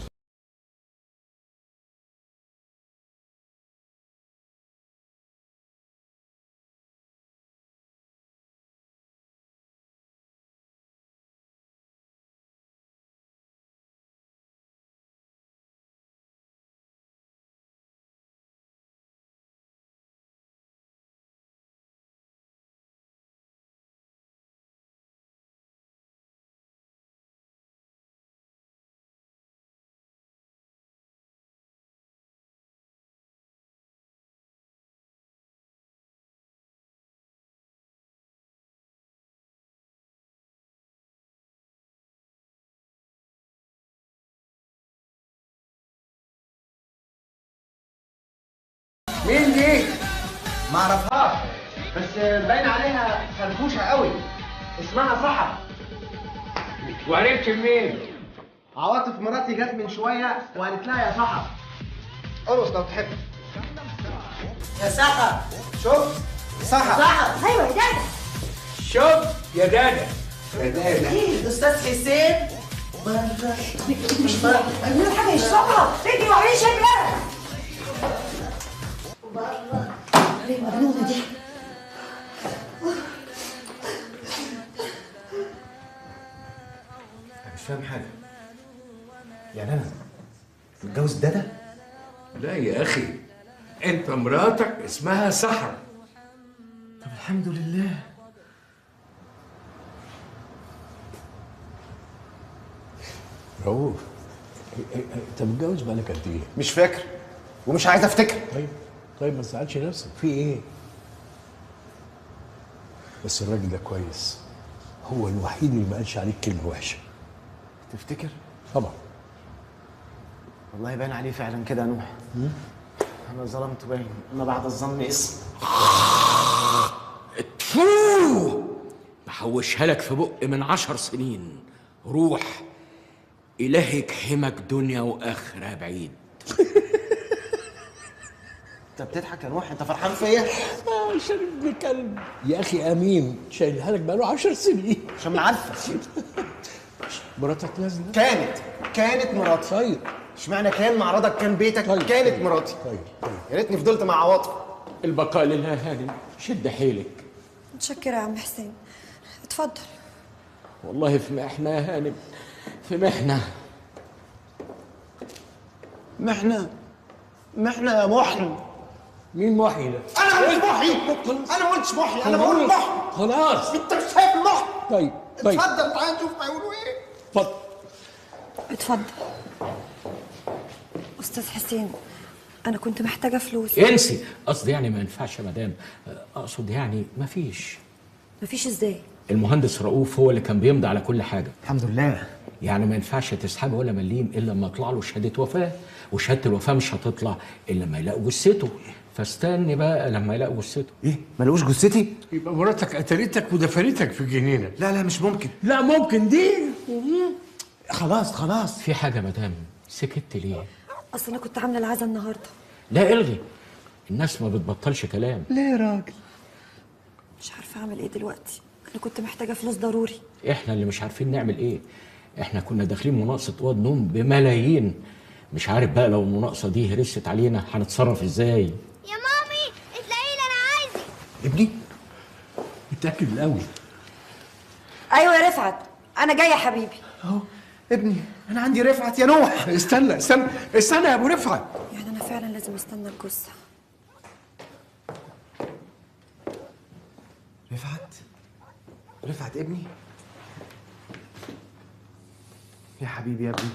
مين دي؟ ما اعرفهاش، بس باين عليها فرفوشه قوي. اسمها صحة. وعرفت منين؟ عواطف مراتي جت من شويه وقالت لها يا صحة. ارقص لو تحب. يا سحر. شوف صحة. ايوه يا دادا. شوف يا دادا. ايه استاذ حسين؟ مش بره، اعملوا له حاجه يشربها. اجري وعليه شاي بقى. ايه المجنونه دي؟ انا مش فاهم حاجه. يعني انا متجوز دادا؟ لا يا اخي، انت مراتك اسمها سحر. طب الحمد لله. رؤوف، انت متجوز بقالك قد ايه؟ مش فاكر ومش عايز افتكر. طيب ما تزعلش نفسك، في ايه؟ بس الراجل ده كويس، هو الوحيد اللي ما قالش عليك كلمه وحشه. تفتكر؟ طبعا. والله باين عليه فعلا كده يا نوح. انا ظلمت باين، ما بعد الظن اسم. تفو بحوشها لك في بق من 10 سنين. روح إلهك حمك دنيا وآخرة بعيد. انت بتضحك يا نوح؟ انت فرحان فيا؟ عشان ابن كلب يا اخي امين شايلها لك بقاله 10 سنين عشان معرفة. مراتك نازله؟ كانت مراتي. طيب اشمعنى كان معرضك كان بيتك؟ طيب. كانت مراتي. طيب يا ريتني فضلت مع عواطف. البقاء لله هاني، شد حيلك. متشكرة يا عم حسين، اتفضل. والله في محنة يا هانم، في محنة. محنة يا محن. مين محي ده؟ انا مش محي. انا ما قلتش محي، انا بقول محن. خلاص انت مش شايف المحن. طيب اتفضل تعال نشوف هيقولوا ايه. اتفضل اتفضل. استاذ حسين، انا كنت محتاجة فلوس. انسي، قصدي يعني ما ينفعش يا مدام، اقصد يعني مفيش. مفيش ازاي؟ المهندس رؤوف هو اللي كان بيمضي على كل حاجة. الحمد لله. يعني ما ينفعش تسحبه ولا مليم الا لما يطلع له شهاده وفاه، وشهاده الوفاه مش هتطلع الا لما يلاقوا جثته. فاستني بقى لما يلاقوا جثته. ايه؟ ما لقوش جثتي؟ يبقى مراتك قتلتك ودفنتك في الجنينه. لا مش ممكن. لا ممكن دي. خلاص. في حاجه يا مدام، سكت ليه؟ اصل انا كنت عاملة العزا النهاردة. لا الغي، الناس ما بتبطلش كلام. ليه يا راجل؟ مش عارفة اعمل ايه دلوقتي، انا كنت محتاجة فلوس ضروري. احنا اللي مش عارفين نعمل ايه. احنا كنا داخلين مناقصه اوض نوم بملايين، مش عارف بقى لو المناقصه دي هرست علينا هنتصرف ازاي. يا مامي اتلاقي لي انا عايزك. ابني اتاكد الاول. ايوه يا رفعت، انا جاية يا حبيبي. اهو ابني، انا عندي رفعت يا نوح. استنى يا ابو رفعت. يعني انا فعلا لازم استنى الجثة. رفعت ابني يا حبيبي. يا ابني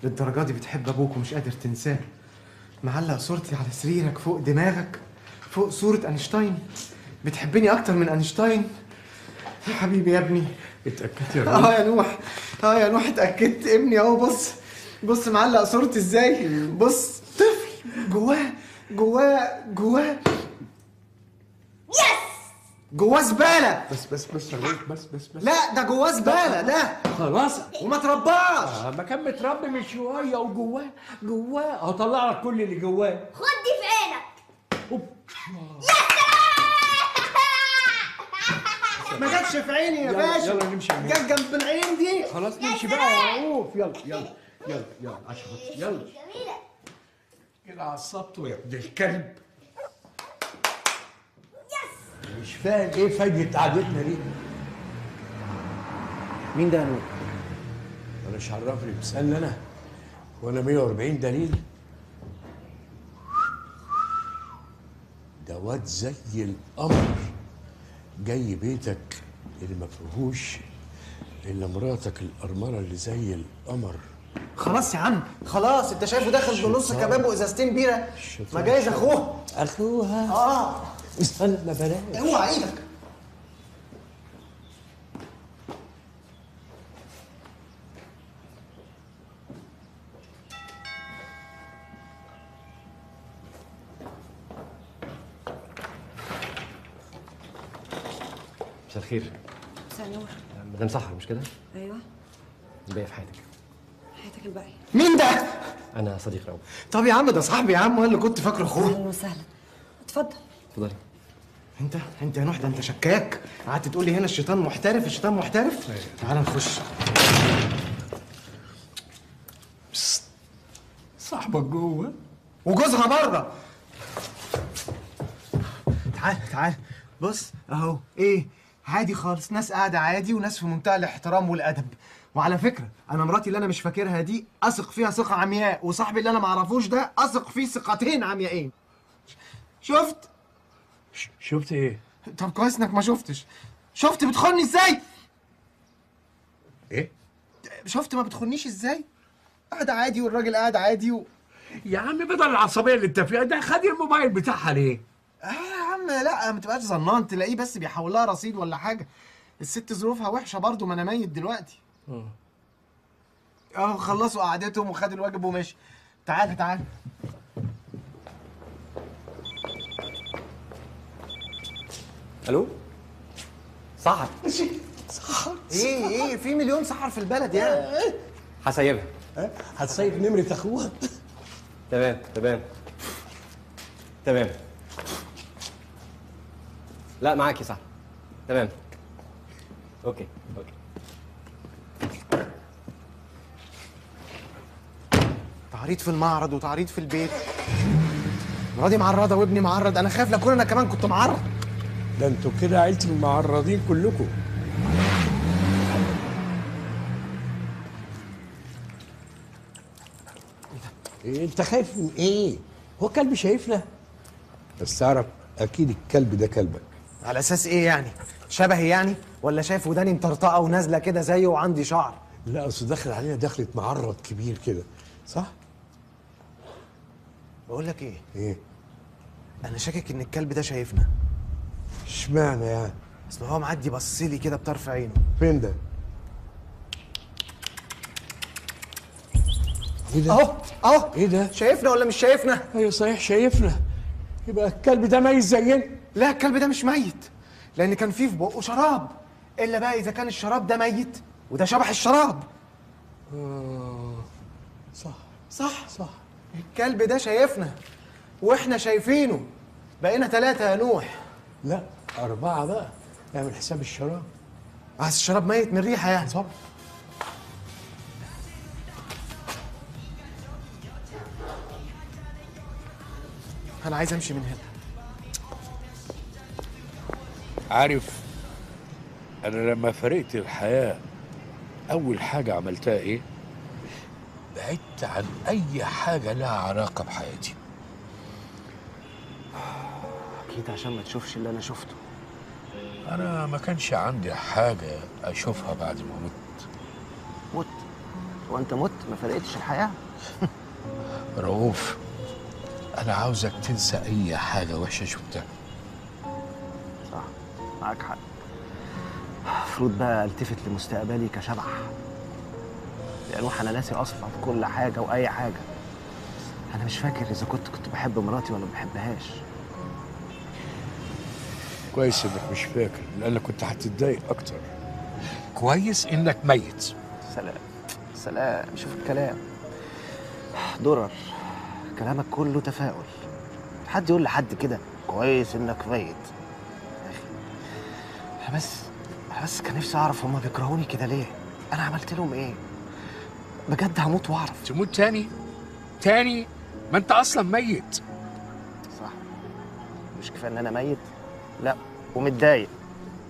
للدرجة دي بتحب ابوك ومش قادر تنساه؟ معلق صورتي على سريرك فوق دماغك، فوق صورة اينشتاين. بتحبني اكتر من اينشتاين يا حبيبي يا ابني. اتأكدت يا راجل؟ يا نوح اتأكدت. ابني اهو، بص معلق صورتي ازاي. بص طفل جواه جواه زبالة. بس لا ده جواه زبالة ده. خلاص وما ترباش. ما كان متربي من شويه وجواه هطلع لك كل اللي جواه. خد دي في عينك. ما جاتش في عيني يا باشا. يلا نمشي. جت جنب العين دي. خلاص نمشي بقى يا رؤوف. يلا عشان يلا جميلة. كده عصبته يا ابن الكلب. مش فاهم ايه فايدة قعدتنا دي. مين ده يا نور؟ انا مش عرفني، بتسألني انا وانا 140 دليل. ده واد زي القمر جاي بيتك اللي ما فيهوش الا مراتك القرمره اللي زي القمر. خلاص يا عم خلاص. انت شايفه داخل بنص كباب وازازتين بيره؟ ما جايز اخوها. استنى بلاش. اوعى ايدك. مساء الخير. مساء النور. مدام سحر مش كده؟ ايوه. الباقي في حياتك. حياتك الباقية. مين ده؟ انا صديق رؤوف. طب يا عم ده صاحبي يا عم، وانا اللي كنت فاكره اخوه. اهلا وسهلا. اتفضل. اتفضلي. انت يا نوح ده انت شكاك. قعدت تقول لي هنا الشيطان محترف الشيطان محترف. تعال نخش. صاحبك جوه وجوزها بره. تعال بص اهو. ايه عادي خالص، ناس قاعده عادي وناس في منتهى الاحترام والادب. وعلى فكره انا مراتي اللي انا مش فاكرها دي اثق فيها ثقه عمياء، وصاحبي اللي انا ما اعرفوش ده اثق فيه ثقتين عمياءين. شفت ايه؟ طب كويس انك ما شفتش. شفت بتخوني ازاي؟ ايه؟ شفت ما بتخونيش ازاي؟ قاعده عادي والراجل قاعد عادي يا عم بدل العصبيه اللي انت فيها ده، خد الموبايل بتاعها ليه؟ يا عم لا ما تبقاش ظنان، تلاقيه بس بيحول لها رصيد ولا حاجه. الست ظروفها وحشه برضه، ما انا ميت دلوقتي. اهو خلصوا قعدتهم وخدوا الواجب وماشي. تعالى تعالى. الو سحر. سحر ايه في مليون سحر في البلد يعني. هسيبها. هتسيب نمرة اخوها. تمام تمام. لا معاك يا سحر. تمام. اوكي. تعريض في المعرض وتعريض في البيت. مراتي معرضه وابني معرض، انا خايف لا اكون انا كمان كنت معرض. ده انتوا كده عيلة المعرضين كلكم. إيه انت خايف من ايه؟ هو كلب شايفنا؟ بس تعرف اكيد الكلب ده كلبك. على اساس ايه يعني؟ شبهي يعني؟ ولا شايف وداني مطرطقه ونازله كده زيه وعندي شعر؟ لا اصل داخل علينا دخلة معرض كبير كده، صح؟ بقول لك ايه؟ ايه؟ انا شاكك ان الكلب ده شايفنا. اشمعنى يعني؟ اصل هو معدي بص لي كده بطرف عينه. فين ده؟ ايه ده؟ اهو ايه ده؟ شايفنا ولا مش شايفنا؟ ايوه صحيح شايفنا. يبقى الكلب ده ميت زينا؟ لا الكلب ده مش ميت، لان كان فيه في بقه شراب. الا بقى اذا كان الشراب ده ميت وده شبح الشراب. صح. الكلب ده شايفنا واحنا شايفينه. بقينا 3 يا نوح. لا 4 بقى. اعمل حساب الشراب. بس الشراب ميت من الريحه يعني. طبعا. انا عايز امشي من هنا. عارف انا لما فرقت الحياة اول حاجة عملتها ايه؟ بعدت عن اي حاجة لها علاقة بحياتي. اكيد عشان ما تشوفش اللي انا شفته. انا ما كانش عندي حاجة اشوفها بعد ما مت. وانت مت ما فرقتش الحياه. رؤوف انا عاوزك تنسى اي حاجة وحشة شفتها. صح معاك حق. المفروض بقى التفت لمستقبلي كشبح. يا نوح انا ناسي اصلا كل حاجه واي حاجه. انا مش فاكر اذا كنت بحب مراتي ولا ما بحبهاش. كويس انك مش فاكر لانك كنت هتتضايق اكتر. كويس انك ميت. سلام شوف الكلام. درر كلامك كله تفاؤل. حد يقول لحد كده كويس انك ميت. انا بس كان نفسي اعرف هما بيكرهوني كده ليه؟ انا عملت لهم ايه؟ بجد هموت واعرف. تموت تاني؟ ما انت اصلا ميت. صح. مش كفايه ان انا ميت؟ لا ومتضايق.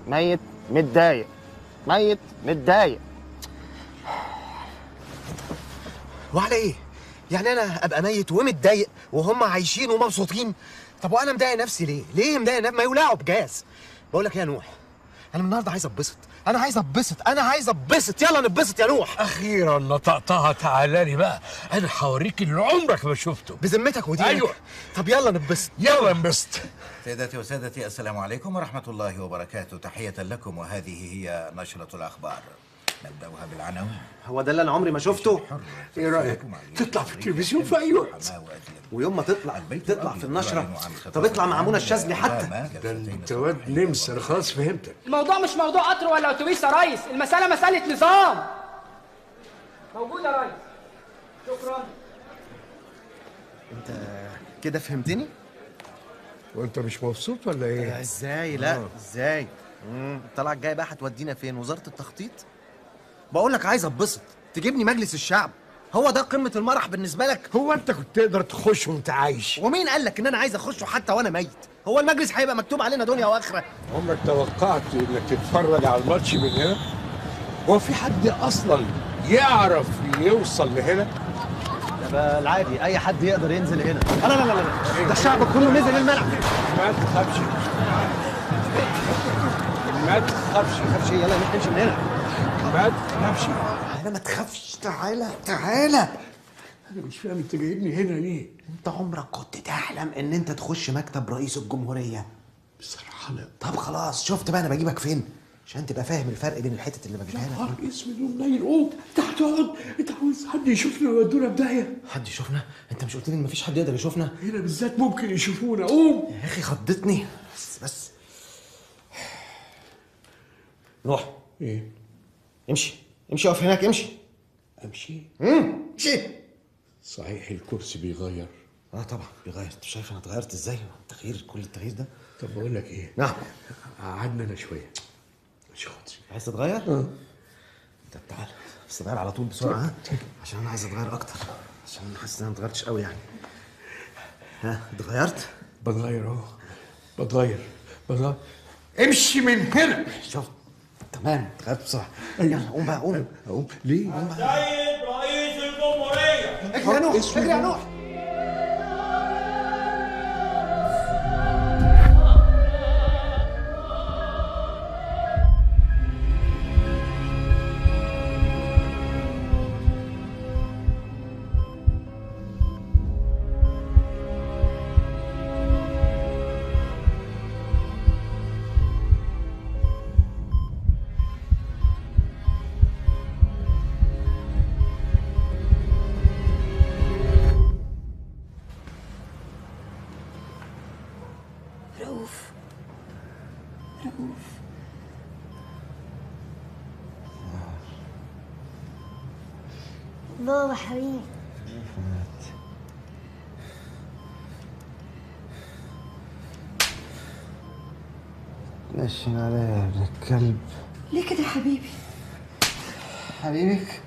ميت متضايق. ميت متضايق. وعلى ايه؟ يعني انا ابقى ميت ومتضايق وهم عايشين ومبسوطين؟ طب وانا مضايق نفسي ليه؟ ليه مضايق نفسي؟ ما يولعوا بجاز. بقول لك يا نوح انا النهارده عايز اتبسط. انا عايز اتبسط. يلا نتبسط يا نوح. اخيرا نطقتها. تعالى لي بقى انا هوريك اللي عمرك ما شفته بذمتك ودينك. ايوه. طب يلا نتبسط. يلا نبسط. سيداتي وسادتي السلام عليكم ورحمة الله وبركاته. تحية لكم وهذه هي نشرة الأخبار. نبدأها بالعناوين. هو ده اللي انا عمري ما شفته. ايه رايك تطلع في التلفزيون في اي وقت؟ ويوم ما تطلع في النشره. طب اطلع مع منى الشاذلي حتى. ده انت واد نمس. انا خلاص فهمتك. الموضوع مش موضوع قطر ولا اتوبيس يا ريس، المساله مساله نظام. موجود يا ريس. شكرا. انت كده فهمتني؟ وانت مش مبسوط ولا ايه؟ ازاي؟ لا ازاي؟ الطلعه الجايه بقى هتودينا فين؟ وزاره التخطيط؟ بقول لك عايز اتبسط. تجيبني مجلس الشعب؟ هو ده قمه المرح بالنسبه لك؟ هو انت كنت تقدر تخش وانت عايش؟ ومين قال لك ان انا عايز اخشه حتى وانا ميت؟ هو المجلس هيبقى مكتوب علينا دنيا واخره؟ عمرك توقعت انك تتفرج على الماتش من هنا؟ هو في حد اصلا يعرف يوصل لهنا؟ ده العادي اي حد يقدر ينزل هنا. لا ده الشعب كله نزل الملعب. ما تخافش يلا نمشي من هنا. ما تخافش. انا ما تخافش. تعالى انا مش فاهم انت جايبني هنا ليه؟ انت عمرك كنت تحلم ان انت تخش مكتب رئيس الجمهوريه؟ بصراحه لا. طب خلاص شفت بقى انا بجيبك فين؟ عشان تبقى فاهم الفرق بين الحتت اللي بجيبها لك. نهار اسود ومنيل، قوم انت هتقعد، انت عاوز حد يشوفنا ويودونا في داهيه؟ حد يشوفنا؟ انت مش قلت لي ان مفيش حد يقدر يشوفنا؟ هنا بالذات ممكن يشوفونا، قوم يا اخي خضتني. بس روح. ايه؟ امشي امشي، اقف هناك، امشي. امشي؟ امشي. صحيح الكرسي بيغير. طبعا بيغير. انت شايف انا اتغيرت ازاي؟ تغيير، كل التغيير ده. طب بقول لك ايه؟ نعم. قعدنا انا شويه. مش خالص. عايز تتغير؟ طب تعال، بس اتغير على طول بسرعه، ها؟ عشان انا عايز اتغير اكتر، عشان انا حاسس ان انا ما اتغيرتش قوي يعني. ها اتغيرت؟ بتغير اهو، بتغير. امشي من هنا. شوف تمام، اتغيرت بسرعه. يلا قوم بقى، قوم. اقوم ليه؟ سيد رئيس الجمهورية. اجري يا نوح، اجري يا نوح. رؤوف رؤوف بابا حبيبي. نشن عليا يا ابن الكلب. ليه كده يا حبيبي؟ حبيبك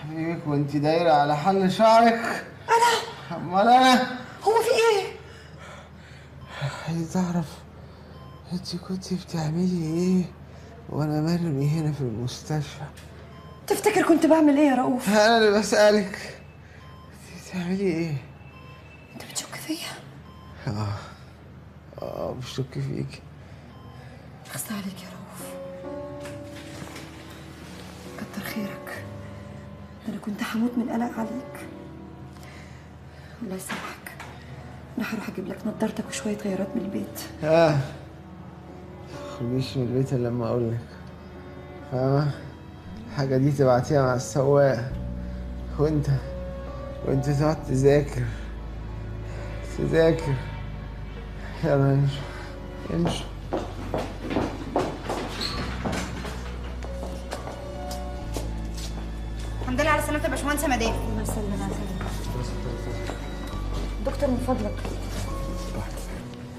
حبيبك وانت دايره على حل شعرك. انا؟ امال انا؟ هو في ايه؟ عايز اعرف انت كنت بتعملي ايه وانا مرمي هنا في المستشفى؟ تفتكر كنت بعمل ايه يا رؤوف؟ انا اللي بسألك، انت بتعملي ايه؟ انت بتشك فيا؟ بشك فيك. اخص عليك يا رؤوف، كتر خيرك، ده انا كنت هموت من القلق عليك. الله يسامحك، انا هروح اجيب لك نضارتك وشويه غيارات من البيت. متخرجيش من البيت الا لما اقول لك، فاهمة؟ الحاجة دي تبعتيها مع السواق، وانت تقعد تذاكر. يلا امشوا. الحمد لله على سلامتك يا باشمهندس مدام. الله يسلمك. دكتور من فضلك،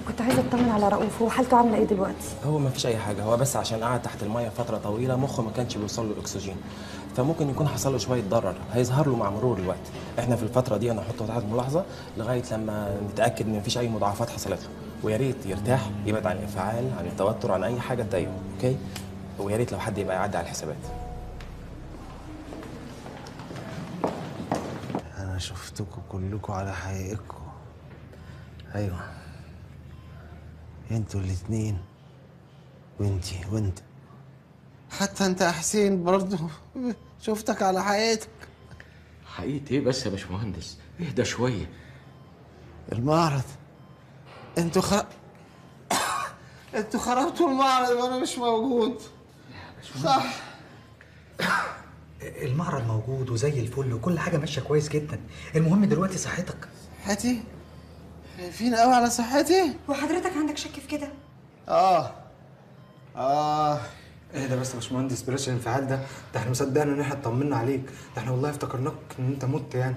كنت عايزه اطمن على رؤوف، هو حالته عامله ايه دلوقتي؟ هو ما فيش اي حاجه، هو بس عشان قعد تحت الميه فتره طويله مخه ما كانش بيوصل له الاكسجين، فممكن يكون حصل له شويه ضرر، هيظهر له مع مرور الوقت. احنا في الفتره دي هنحطه تحت ملاحظه لغايه لما نتاكد ان مفيش اي مضاعفات حصلت له، ويا ريت يرتاح، يبعد عن الانفعال، عن التوتر، عن اي حاجه تضايقه، اوكي؟ ويا ريت لو حد يبقى يعدي على الحسابات. انا شفتكم كلكم على حقيقتكم. ايوه انتوا الاتنين، وانت حتى انت يا حسين برضه شفتك على حقيقتك. حقيقة ايه بس يا باشمهندس؟ اهدى شوية. المعرض انتوا خربتوا المعرض وانا مش موجود، صح؟ المعرض موجود وزي الفل وكل حاجه ماشيه كويس جدا، المهم دلوقتي صحتك. صحتي؟ خايفين قوي على صحتي؟ وحضرتك عندك شك في كده؟ اهدى بس يا باشمهندس، بلاش الانفعال ده احنا مصدقنا ان احنا اطمنا عليك، ده احنا والله افتكرناك ان انت مت يعني.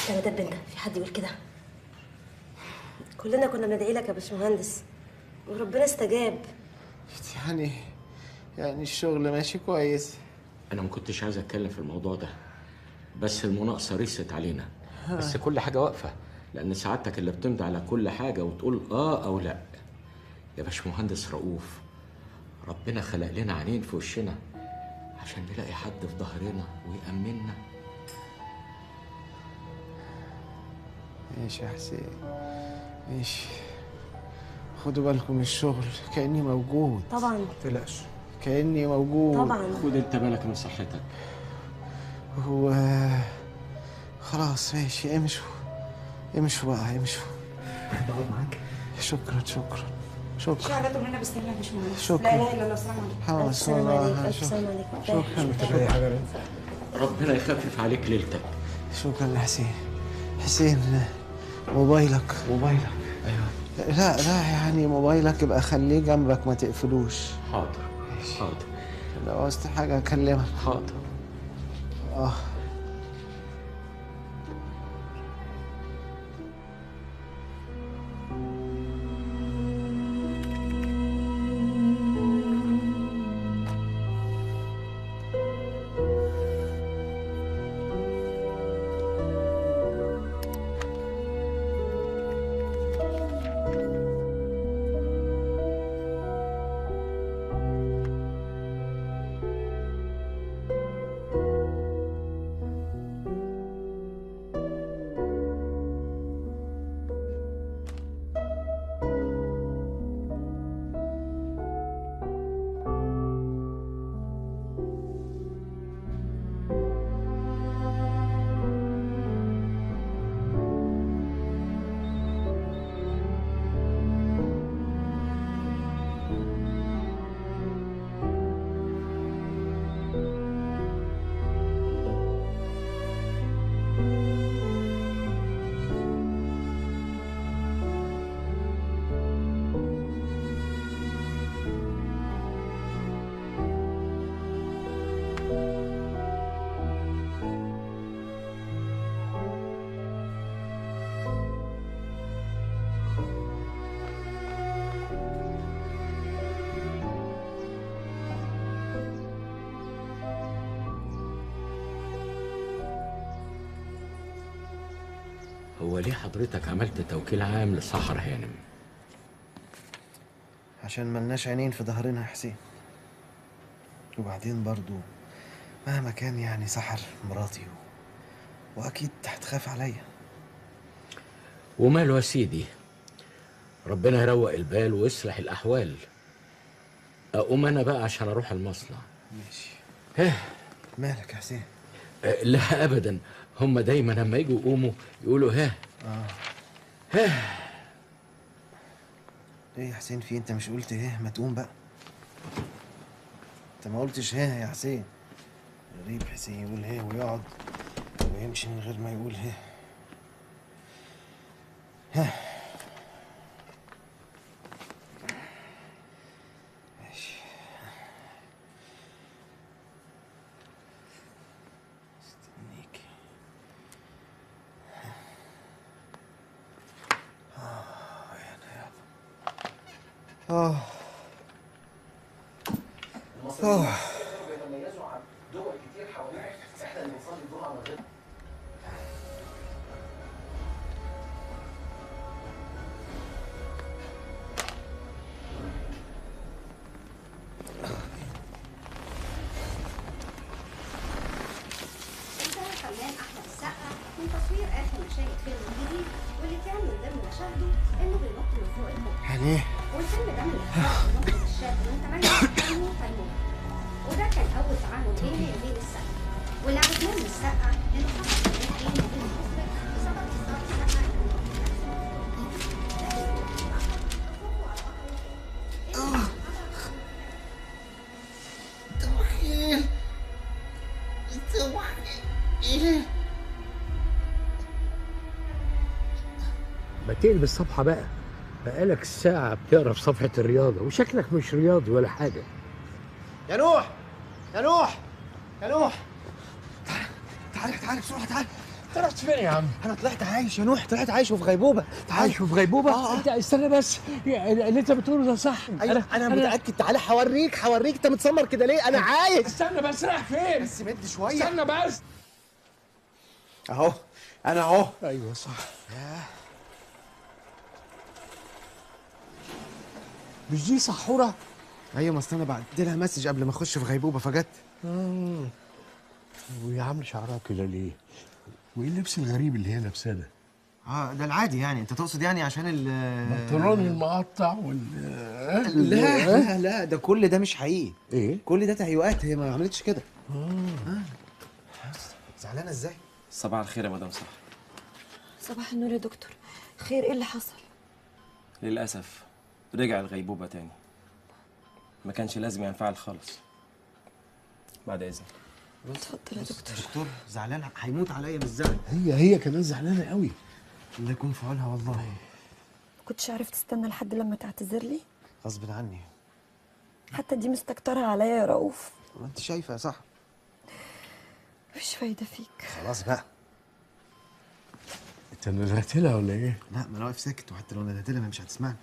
يا دب انت، في حد يقول كده؟ كلنا كنا بندعي لك يا باشمهندس وربنا استجاب. يعني الشغل ماشي كويس. انا ما كنتش عايز اتكلم في الموضوع ده، بس المناقصه رست علينا، بس كل حاجه واقفه، لان سعادتك اللي بتمضي على كل حاجه وتقول او لا. يا باشمهندس رؤوف، ربنا خلق لنا عينين في وشنا عشان نلاقي حد في ظهرنا ويأمننا. ماشي يا حسين، ماشي، خدوا بالكم من الشغل، كأني موجود. طبعا ما تقلقش، كأني موجود. طبعا خد انت بالك من صحتك. هو خلاص ماشي، امشوا بقى، امشوا. بقعد معاك. شكرا شكرا شهادة مننا بسم الله مش مهم. شكرا. لا اله الا الله. السلام عليكم. ألف سلام عليك، ألف سلام عليك. شكرا. ربنا يخفف عليك ليلتك. شكرا لحسين. حسين، موبايلك. ايوه. لا يعني موبايلك يبقى خليه جنبك ما تقفلوش. حاضر حاضر. لو عوزت حاجة أكلمك. حاضر. هو ليه حضرتك عملت توكيل عام لسحر هانم؟ عشان ملناش عينين في ظهرنا يا حسين. وبعدين برضو مهما كان يعني سحر مراتي واكيد هتخاف عليا. وماله يا سيدي، ربنا يروق البال ويصلح الاحوال. اقوم انا بقى عشان اروح المصنع. ماشي. مالك يا حسين؟ لا ابدا، هم دايما لما يجوا يقوموا يقولوا ها. ايه يا حسين في انت مش قلت ما تقوم بقى؟ انت ما قلتش يا حسين. غريب حسين يقول ويقعد ويمشي من غير ما يقول ماشي. استنيك. المصريين بيتميزوا عن دول كتير حوالينا، احنا اللي بنصلي الجمعه من غير. انتهى الفنان احمد السقا من تصوير اخر مشاهد فيلم جديد واللي كان من ضمن مشاهده انه بينط من فوق الموت. يعني ايه؟ والفيلم ده من اخراج نقطة الشاب من 8 فيلمون. وده كان اول تعامل بيني وبين السقا. واللي عرفناه من السقا انه حصل خناقين ما بين المخرج بسبب اصرار السقا توحيد توحيد. ما تقلب الصفحة بقى، بقالك ساعة بتقرا في صفحة الرياضة وشكلك مش رياضي ولا حاجة. يا نوح يا نوح يا نوح، تعال بسرعة تعال. انت رحت فين يا عم؟ انا طلعت عايش يا نوح، طلعت عايش وفي غيبوبة. عايش وفي غيبوبة؟ انت استنى بس، اللي انت بتقوله ده صح. أيوة انا متأكد. تعالى هوريك انت متسمر كده ليه؟ انا عايش. استنى بس، رايح فين؟ بس مد شوية. استنى بس. اهو انا اهو. ايوه صح. مش دي سحورة؟ ايوه، ما اصل انا بعت لها مسج قبل ما اخش في غيبوبة فجت. وهي عاملة شعرها كده ليه؟ وايه اللبس الغريب اللي هي لابساه ده؟ ده العادي يعني. انت تقصد يعني عشان البنطلون المقطع لا ده كل ده مش حقيقي. ايه؟ كل ده تهيؤات، هي ما عملتش كده. زعلانة ازاي؟ صباح الخير يا مدام صح. صباح النور يا دكتور. خير، ايه اللي حصل؟ للأسف رجع الغيبوبة تاني. ما كانش لازم ينفعل خالص. بعد إذنك. اتفضل يا دكتور. دكتور زعلان هيموت عليا من الزعل. هي كمان زعلانه قوي. الله يكون في عونها والله. ما كنتش عارف تستنى لحد لما تعتذر لي؟ غصب عني. حتى دي مستكترها عليا يا رؤوف. ما انت شايفه يا صح. مفيش فايده فيك. خلاص بقى. انت ندهت لها ولا ايه؟ لا ما انا واقف ساكت، وحتى لو ندهت لها مش هتسمعني.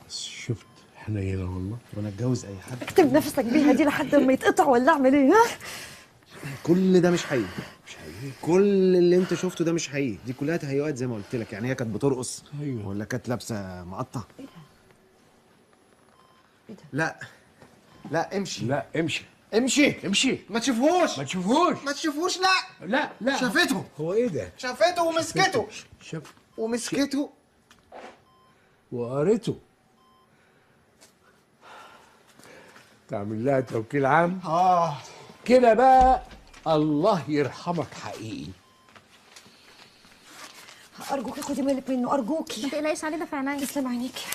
بس شفت حنينه والله. وانا اتجوز اي حد. اكتب نفسك بيها دي لحد ما يتقطع ولا اعمل ايه؟ ها؟ كل ده مش حقيقي. مش حقيقي. كل اللي انت شفته ده مش حقيقي، دي كلها تهيؤات زي ما قلت لك. يعني هي كانت بترقص ولا كانت لابسه مقطع؟ ايه ده؟ ايه ده؟ لا لا امشي. لا امشي. امشي امشي. ما تشوفهوش. ما تشوفهوش. ما تشوفهوش. لا لا لا. شافته. هو ايه ده؟ شافته ومسكته. شاف ومسكته وقريته. تعمل لها توكيل عام. كده بقى الله يرحمك حقيقي. ارجوكي خدي بالك منه ارجوكي. ما تقلقيش عليه، ده في عينيا. تسلم عينيكي.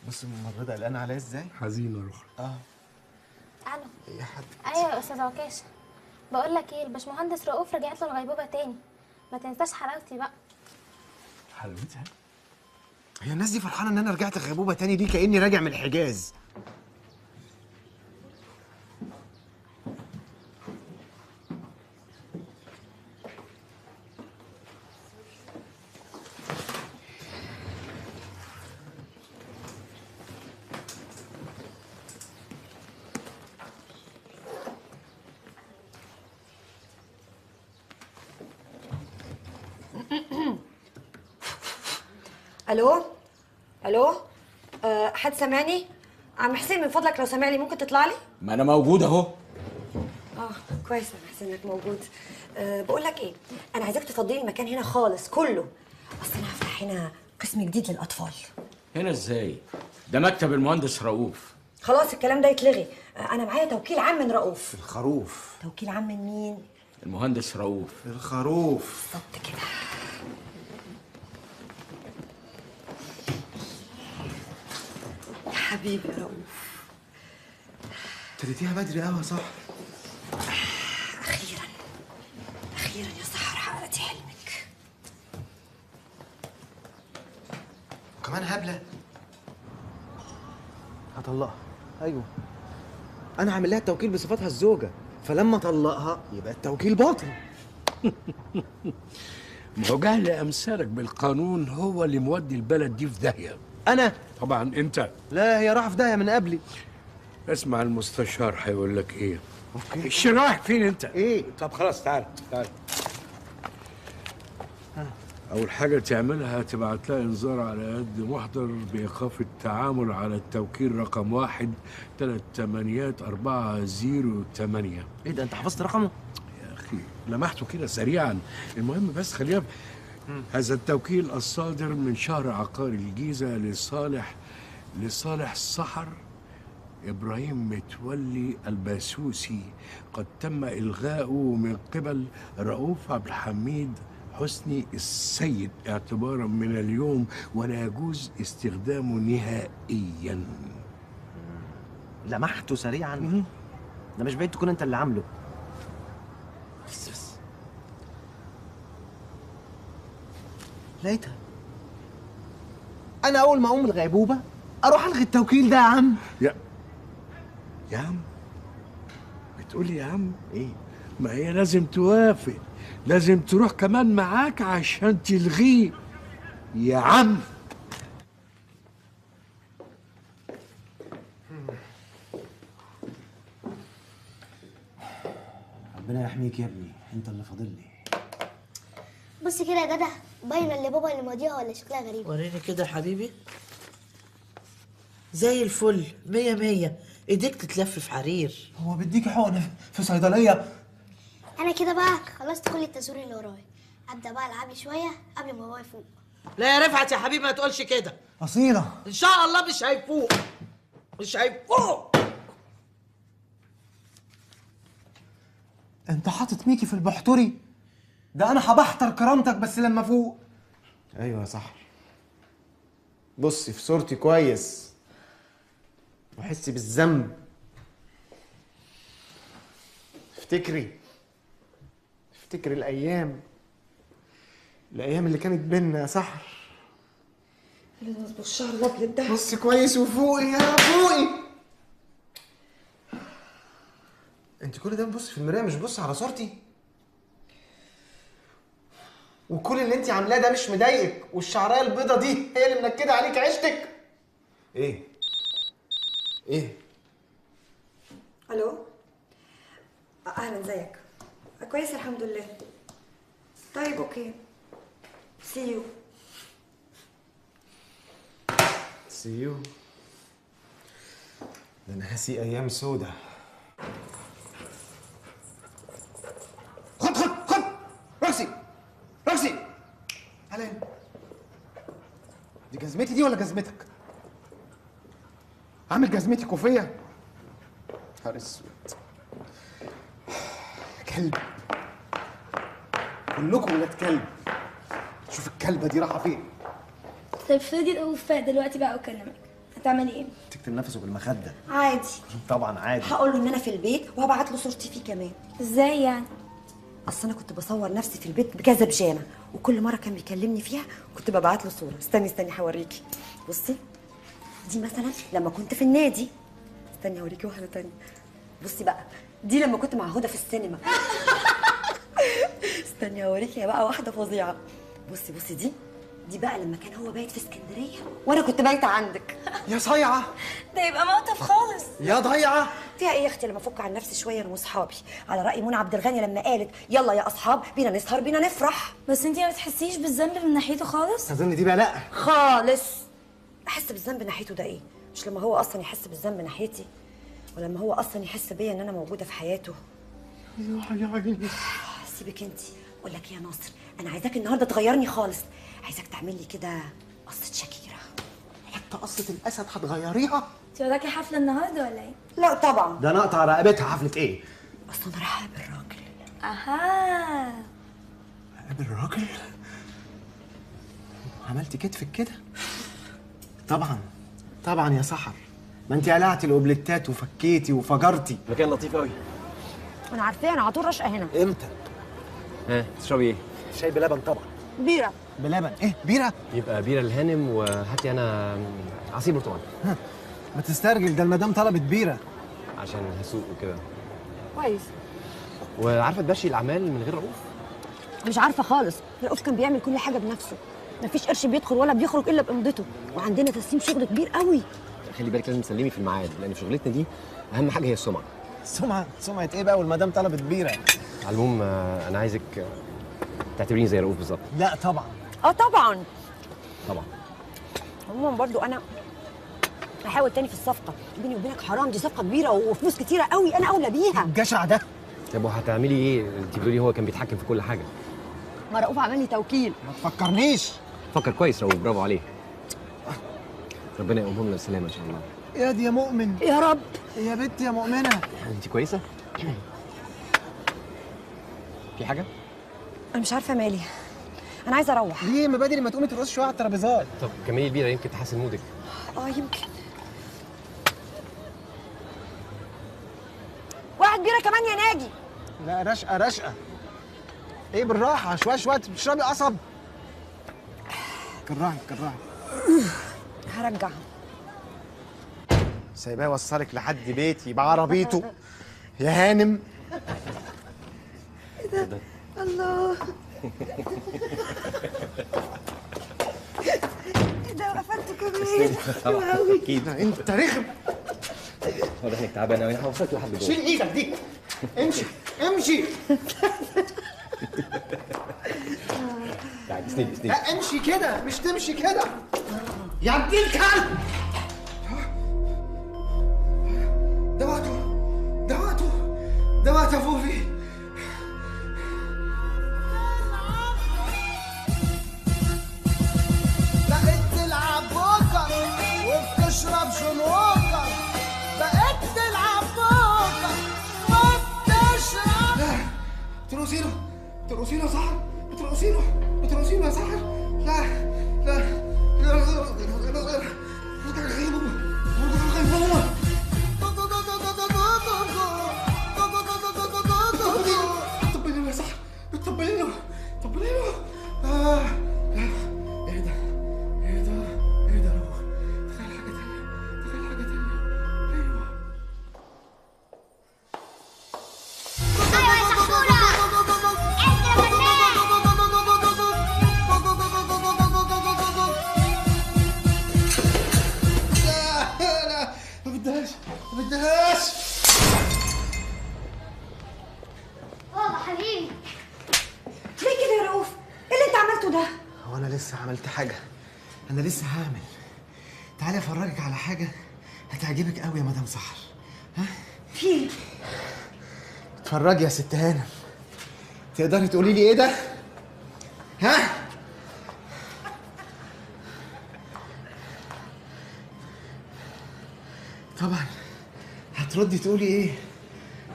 بص الممرضه قلقانه عليا ازاي. حزينه روح. الو. ايه يا حبيبتي. ايوه يا استاذ عكاشه، بقول لك ايه، الباشمهندس رؤوف رجعت له الغيبوبه تاني، ما تنساش حلاوتي بقى. حلاوتها؟ هي الناس دي فرحانه ان انا رجعت غيبوبه تاني دي كاني راجع من الحجاز. الو الو. حد سامعني؟ عم حسين من فضلك لو سامعني ممكن تطلع لي؟ ما انا موجود اهو. كويس يا حسين انك موجود. بقول لك ايه، انا عايزاك تفضي لي المكان هنا خالص كله، اصل انا هفتح هنا قسم جديد للاطفال. هنا ازاي؟ ده مكتب المهندس رؤوف. خلاص الكلام ده يتلغي. انا معايا توكيل عام من رؤوف. الخروف. توكيل عام من مين؟ المهندس رؤوف. الخروف. بالظبط كده. يا حبيبي يا رؤوف. ابتديتيها بدري قوي صح. اخيرا اخيرا يا سحر حققتي حلمك. وكمان هبله. هطلقها. ايوه انا عامل لها التوكيل بصفتها الزوجه، فلما اطلقها يبقى التوكيل باطل. ما هو جهل امثالك بالقانون هو اللي مودي البلد دي في داهيه. انا؟ طبعا انت. لا هي رايحه في داهيه من قبلي. اسمع المستشار هيقول لك ايه. اوكي. رايح فين انت؟ ايه؟ طب خلاص تعال تعال. أول حاجة تعملها تبعت لها إنذار على قد محضر بإيقاف التعامل على التوكيل رقم 1 38408. إيه ده أنت حفظت رقمه؟ يا أخي لمحته كده سريعا. المهم بس خليها هذا التوكيل الصادر من شهر عقار الجيزة لصالح السحر إبراهيم متولي الباسوسي قد تم إلغاؤه من قبل رؤوف عبد الحميد حسني السيد اعتبارا من اليوم، ولا يجوز استخدامه نهائيا. لمحته سريعا. ده مش بعيد تكون انت اللي عامله. بس لقيتها. انا اول ما اقوم الغيبوبه اروح الغي التوكيل ده يا عم. يا عم بتقولي يا عم؟ ايه؟ ما هي لازم توافق، لازم تروح كمان معاك عشان تلغيه يا عم. ربنا يحميك يا ابني، انت اللي فاضل لي. بص كده يا جدع، باينه اللي بابا اللي ماضيها ولا شكلها غريب؟ وريني كده يا حبيبي. زي الفل، 100 100. ايديك تتلف في حرير. هو بيديكي حقن في صيدليه؟ انا كده بقى خلصت كل التزوير اللي ورايا، ابدا بقى العب لي شويه قبل ما بابا يفوق. لا يا رفعت يا حبيبي ما تقولش كده. اصيله. ان شاء الله مش هيفوق، مش هيفوق. انت حاطط ميكي في البحتري؟ ده انا هبحتر كرامتك بس لما فوق. ايوه صح. بصي في صورتي كويس وحسي بالذنب. افتكري الايام اللي كانت بينا يا سحر. الشعر الابيض ده. بصي كويس وفوقي يا فوقي. انت كل ده بتبصي في المرايه مش بصي على صورتي؟ وكل اللي انت عاملاه ده مش مضايقك والشعرايه البيضه دي هي اللي منكده عليك عيشتك؟ ايه؟ الو. اهلا، ازيك؟ كويس الحمد لله. طيب اوكي. سي يو. ده انا هسي ايام سودا. خد روكسي تعالى هنا. دي جزمتي دي ولا جزمتك؟ عامل جزمتي كوفيه؟ نهار اسود. كلب، كلكم ولاد كلب. شوف الكلبه دي رايحه فين. طيب فادي الأوفاء دلوقتي بقى أكلمك، هتعملي إيه؟ تكتم نفسه بالمخده. عادي. طبعا عادي. هقول له ان انا في البيت وهبعت له صورتي فيه كمان. إزاي يعني؟ اصل انا كنت بصور نفسي في البيت بكذا بيجامه، وكل مره كان بيكلمني فيها كنت ببعت له صوره. استني هوريكي. بصي دي مثلا لما كنت في النادي. استني هوريكي واحده تانية. بصي بقى دي لما كنت مع هدى في السينما. استني هوريكي بقى واحده فظيعه. بصي دي بقى لما كان هو بايت في اسكندريه وانا كنت بايته عندك. يا صايعه. ده يبقى موقف خالص. يا ضايعه. فيها ايه يا اختي لما افك عن نفسي شويه انا واصحابي، على راي منى عبد الغني لما قالت يلا يا اصحاب بينا نسهر بينا نفرح. بس انتي ما بتحسيش بالذنب من ناحيته خالص؟ اظن دي بقى لا خالص. احس بالذنب ناحيته ده ايه؟ مش لما هو اصلا يحس بالذنب ناحيتي، ولما هو اصلا يحس بيا ان انا موجوده في حياته. يا عيني. سيبك انتي. اقول لك يا ناصر، انا عايزاك النهارده تغيرني خالص. عايزاك تعمل لي كده قصه شاكيرا. حتى قصه الاسد هتغيريها؟ انتي وراكي حفله النهارده ولا ايه؟ لا طبعا. ده نقطع رقبتها. حفله ايه؟ اصلا انا رايحه اقابل راجل. اها. اقابل راجل؟ عملتي كتفك كده؟ طبعا يا سحر، ما انت قلعتي الاوبليتات وفكيتي وفجرتي. مكان لطيف قوي. انا عارفاه، انا على طول راشقه هنا. امتى؟ تشربي ايه؟ شاي بلبن طبعا. بيره. بلبن؟ ايه بيره؟ يبقى بيره الهانم، وهات لي انا عصير برتقال. ما تسترجل، ده المدام طلبت بيره. عشان هسوق وكده. كويس. وعارفه تمشي الاعمال من غير رؤوف؟ مش عارفه خالص. رؤوف كان بيعمل كل حاجه بنفسه، مفيش قرش بيدخل ولا بيخرج الا بامضته، وعندنا تسليم شغل كبير قوي. خلي بالك لازم تسلمي في الميعاد، لان في شغلتنا دي اهم حاجه هي السمعه. سمعه ايه بقى والمدام طلبت بيره؟ على العموم انا عايزك تعتبريني زي رؤوف بالظبط. لا طبعا. طبعا. طبعا. عموما برضو انا هحاول تاني في الصفقه. بيني وبينك حرام، دي صفقه كبيره وفلوس كتيره قوي، انا اولى بيها. الجشع ده. طب وهتعملي ايه؟ انت بتقولي هو كان بيتحكم في كل حاجه. ما رؤوف عمل لي توكيل. ما تفكرنيش. فكر كويس رؤوف، برافو عليه. ربنا يقومهم لنا بالسلامه ان شاء الله. يا دي يا مؤمن. يا رب. يا بنت يا مؤمنه. انت كويسه؟ في حاجه؟ انا مش عارفه مالي، انا عايزه اروح. ليه؟ ما بدري ما تقومي ترقصي شويه على الترابيزات. طب كملي البيره يمكن تحسن مودك. يمكن. واحد بيره كمان يا ناجي. لا رشقه. ايه بالراحه، شويه بتشربي قصب. كراهي. هرجع. سايباه يوصلك لحد بيتي بعربيته يا هانم. ايه ده؟ الله. ايه ده وقفلته كمان؟ حلو قوي. اكيد انت رخم. واضح انك تعبان قوي. انا هوصلك لحد جوه. شيل ايدك دي. امشي. تعالي اسندي. لا امشي كده، مش تمشي كده يا ابن الكلب. ده وقته يا فوفي. بقيت تلعب بوكر وبتشرب شنوكر. بقيت تلعب بوكر وبتشرب. ترقصينه صح؟ وانا لسه عملت حاجه؟ انا لسه هعمل. تعالي افرجك على حاجه هتعجبك قوي يا مدام سحر. ها؟ في ايه؟ اتفرجي يا ست هانم. تقدري تقولي لي ايه ده؟ ها؟ طبعا هتردي تقولي ايه؟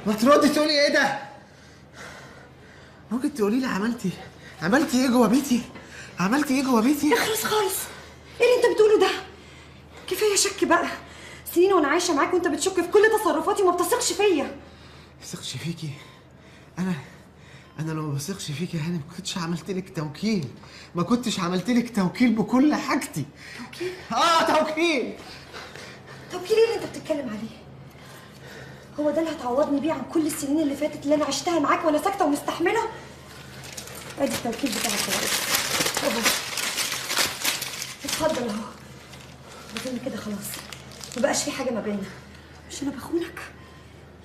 ما تردي تقولي ايه ده؟ ممكن تقولي لي عملتي ايه جوه بيتي؟ عملتي ايه جوه بيتي؟ اخلص خالص. ايه اللي انت بتقوله ده؟ كفايه شك بقى. سنين وانا عايشه معاك وانت بتشك في كل تصرفاتي وما بتثقش فيا. ما بثقش فيكي؟ انا لو ما بثقش فيكي يا هاني ما كنتش عملت لك توكيل. ما كنتش عملت لك توكيل بكل حاجتي. توكيل؟ توكيل. توكيل ايه اللي انت بتتكلم عليه؟ هو ده اللي هتعوضني بيه عن كل السنين اللي فاتت اللي انا عشتها معاك وانا ساكته ومستحمله؟ ادي التوكيل بتاعك اهو. اتفضل اهو. اظن كده خلاص ما بقاش في حاجه ما بيننا. مش انا بخونك؟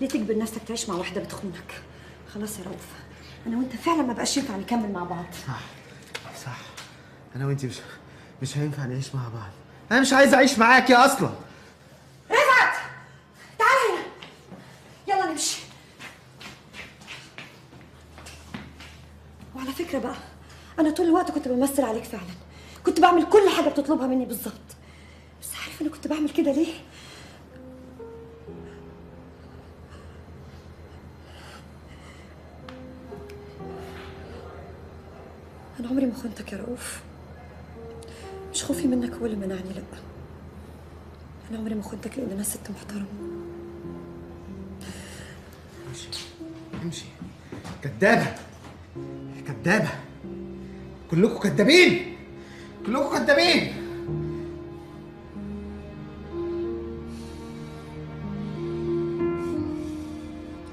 ليه تجبر نفسك تعيش مع واحده بتخونك؟ خلاص يا رؤوف، انا وانت فعلا ما بقاش ينفع نكمل مع بعض. صح. انا وانت مش هينفع نعيش مع بعض. انا مش عايز اعيش معاكي اصلا. رفعت تعالى هنا، يلا نمشي. وعلى فكره بقى انا طول الوقت كنت بمثل عليك فعلا. كنت بعمل كل حاجه بتطلبها مني بالظبط. بس عارف انا كنت بعمل كده ليه؟ انا عمري ما خنتك يا رؤوف. مش خوفي منك هو اللي منعني، لا. انا عمري ما خنتك لان انا ست محترمه. امشي. كدابه. كدابه. كلكم كدابين. كلكم كدابين.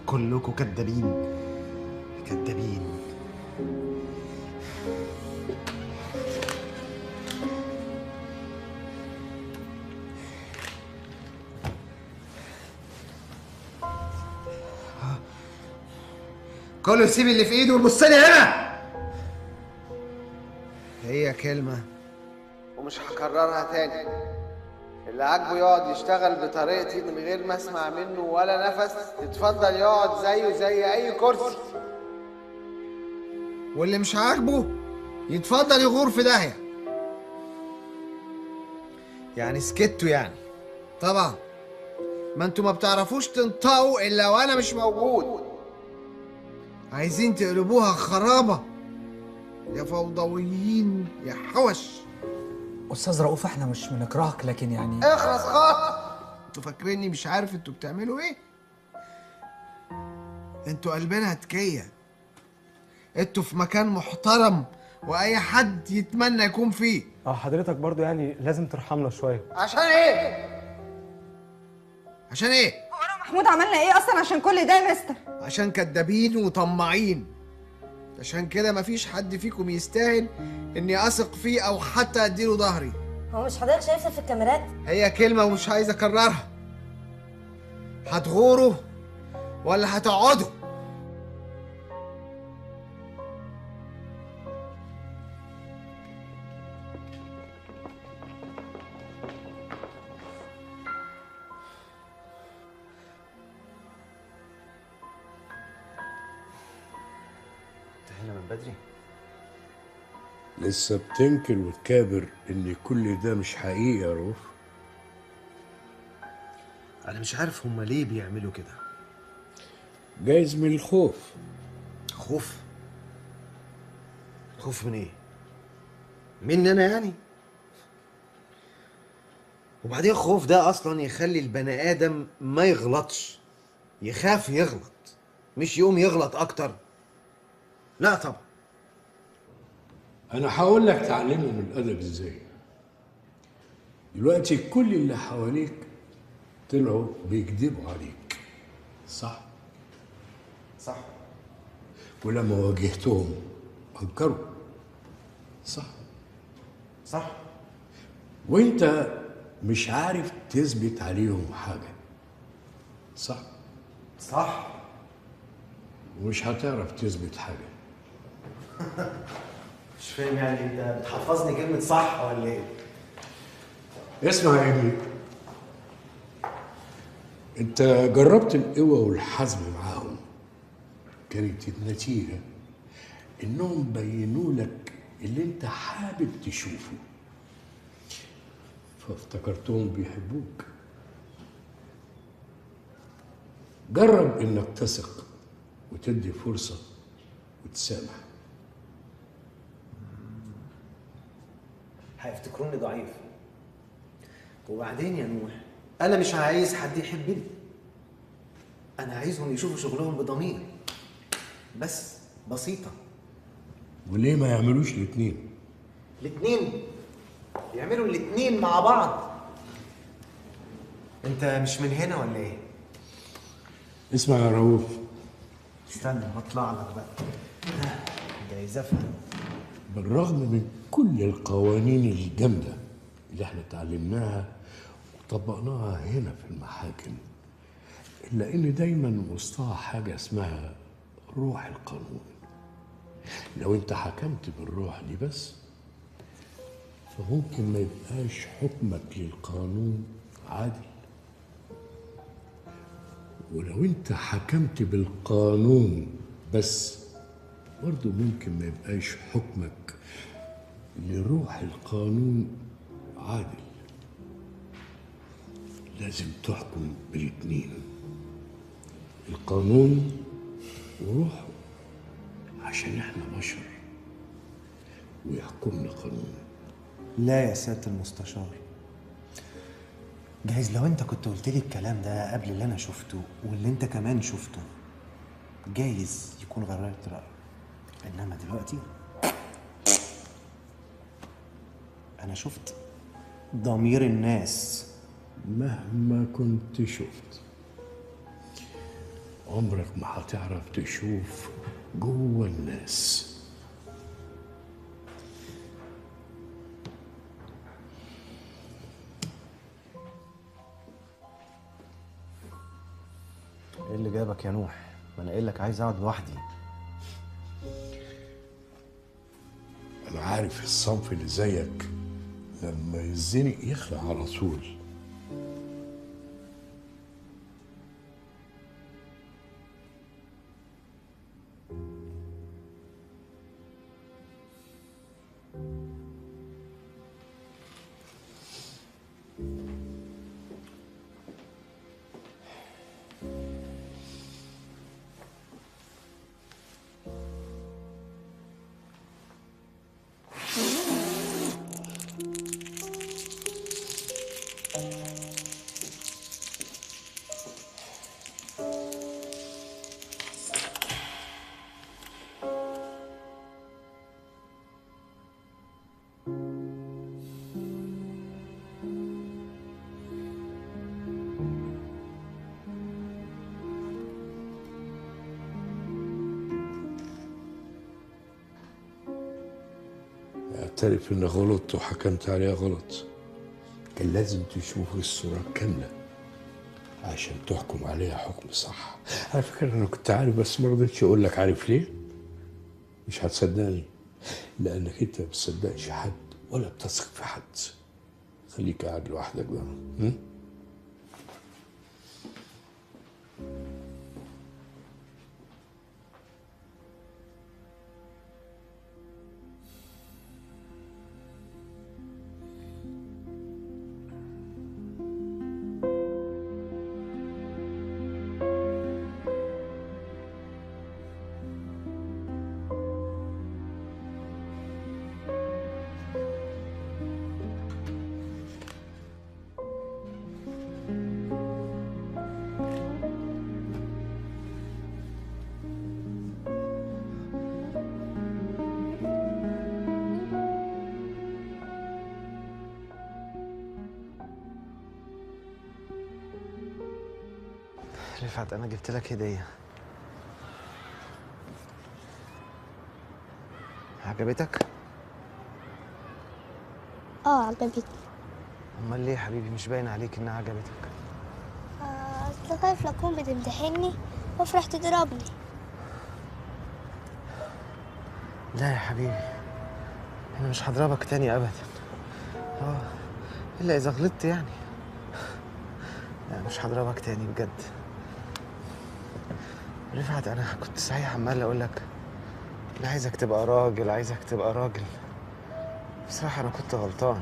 كلكم كدابين. كدابين. كله يسيب اللي في ايده ويبص لي هنا. هي كلمة ومش هكررها تاني. اللي عاجبه يقعد يشتغل بطريقتي من غير ما اسمع منه ولا نفس يتفضل يقعد زيه زي اي كرسي. واللي مش عاجبه يتفضل يغور في داهية. يعني سكتوا يعني. طبعا ما انتوا ما بتعرفوش تنطقوا الا وانا مش موجود. عايزين تقلبوها خرابة يا فوضويين يا حوش. استاذ رؤوف احنا مش بنكرهك لكن يعني اخرس خالص. انتوا فاكريني مش عارف انتوا بتعملوا ايه؟ انتوا قلبنا هتكية. انتوا في مكان محترم واي حد يتمنى يكون فيه. حضرتك برضو يعني لازم ترحمنا شويه. عشان ايه؟ عشان ايه؟ هو انا ومحمود عملنا ايه اصلا عشان كل ده يا مستر؟ عشان كدابين وطماعين. عشان كده مفيش حد فيكم يستاهل اني اثق فيه او حتى اديله ظهري. هو مش حضرتك شايفها في الكاميرات؟ هي كلمة ومش عايز اكررها. هتغوروا ولا هتقعدوا؟ انتهينا من بدري. لسه بتنكر وتكابر ان كل ده مش حقيقي يا رؤوف؟ انا مش عارف هما ليه بيعملوا كده. جايز من الخوف. خوف؟ خوف من ايه؟ مني انا يعني؟ وبعدين الخوف ده اصلا يخلي البني ادم ما يغلطش. يخاف يغلط مش يقوم يغلط اكتر. لا طبعا. انا هقول لك تعلمهم الادب ازاي. دلوقتي كل اللي حواليك طلعوا بيكذبوا عليك، صح؟ صح. ولما واجهتهم انكروا، صح؟ صح. وانت مش عارف تثبت عليهم حاجه، صح؟ صح. ومش هتعرف تثبت حاجه. مش فاهم يعني انت بتحفظني كلمه صح ولا ايه؟ اسمع يا ابني، انت جربت القوة والحزم معاهم، كانت النتيجة انهم بينوا لك اللي انت حابب تشوفه، فافتكرتهم بيحبوك. جرب انك تثق وتدي فرصة وتسامح. هيفتكروني ضعيف. وبعدين يا نوح، انا مش عايز حد يحبني، انا عايزهم يشوفوا شغلهم بضمير بس. بسيطه. وليه ما يعملوش الاتنين؟ الاتنين يعملوا الاتنين مع بعض. انت مش من هنا ولا ايه؟ اسمع يا رؤوف، استنى بطلع لك بقى. جايز افهم. بالرغم من كل القوانين الجامدة اللي احنا اتعلمناها وطبقناها هنا في المحاكم، إلا إن دايما وسطها حاجة اسمها روح القانون. لو أنت حكمت بالروح دي بس، فممكن ما يبقاش حكمك للقانون عادل. ولو أنت حكمت بالقانون بس، برضه ممكن ما يبقاش حكمك لروح القانون عادل. لازم تحكم بالاتنين، القانون وروحه، عشان احنا بشر ويحكمنا قانون. لا يا سيادة المستشار، جايز لو انت كنت قلت لي الكلام ده قبل اللي انا شفته واللي انت كمان شفته، جايز يكون غيرت رأيي. انما دلوقتي انا شفت ضمير الناس. مهما كنت شفت، عمرك ما هتعرف تشوف جوه الناس. ايه اللي جابك يا نوح؟ ما انا قايل لك عايز اقعد لوحدي. انا عارف الصنف اللي زيك لما يزنق يخلع على طول. اعترف انك غلط وحكمت عليها غلط. كان لازم تشوف الصورة كاملة عشان تحكم عليها حكم صح. على فكرة انا كنت عارف، بس ما رضيتش اقول لك. عارف ليه؟ مش هتصدقني، لانك انت ما بتصدقش حد ولا بتثق في حد. خليك قاعد لوحدك بقى. رفعت، انا جبت لك هديه. عجبتك؟ عجبتني. امال ليه يا حبيبي مش باين عليك انها عجبتك؟ اصل خايف لكون بتمتحني وافرح تضربني. لا يا حبيبي، انا مش هضربك تاني ابدا. الا اذا غلطت يعني. لا مش هضربك تاني بجد. رفعت انا كنت صحيح عمال اقول لك انا عايزك تبقى راجل، عايزك تبقى راجل. بصراحة انا كنت غلطان.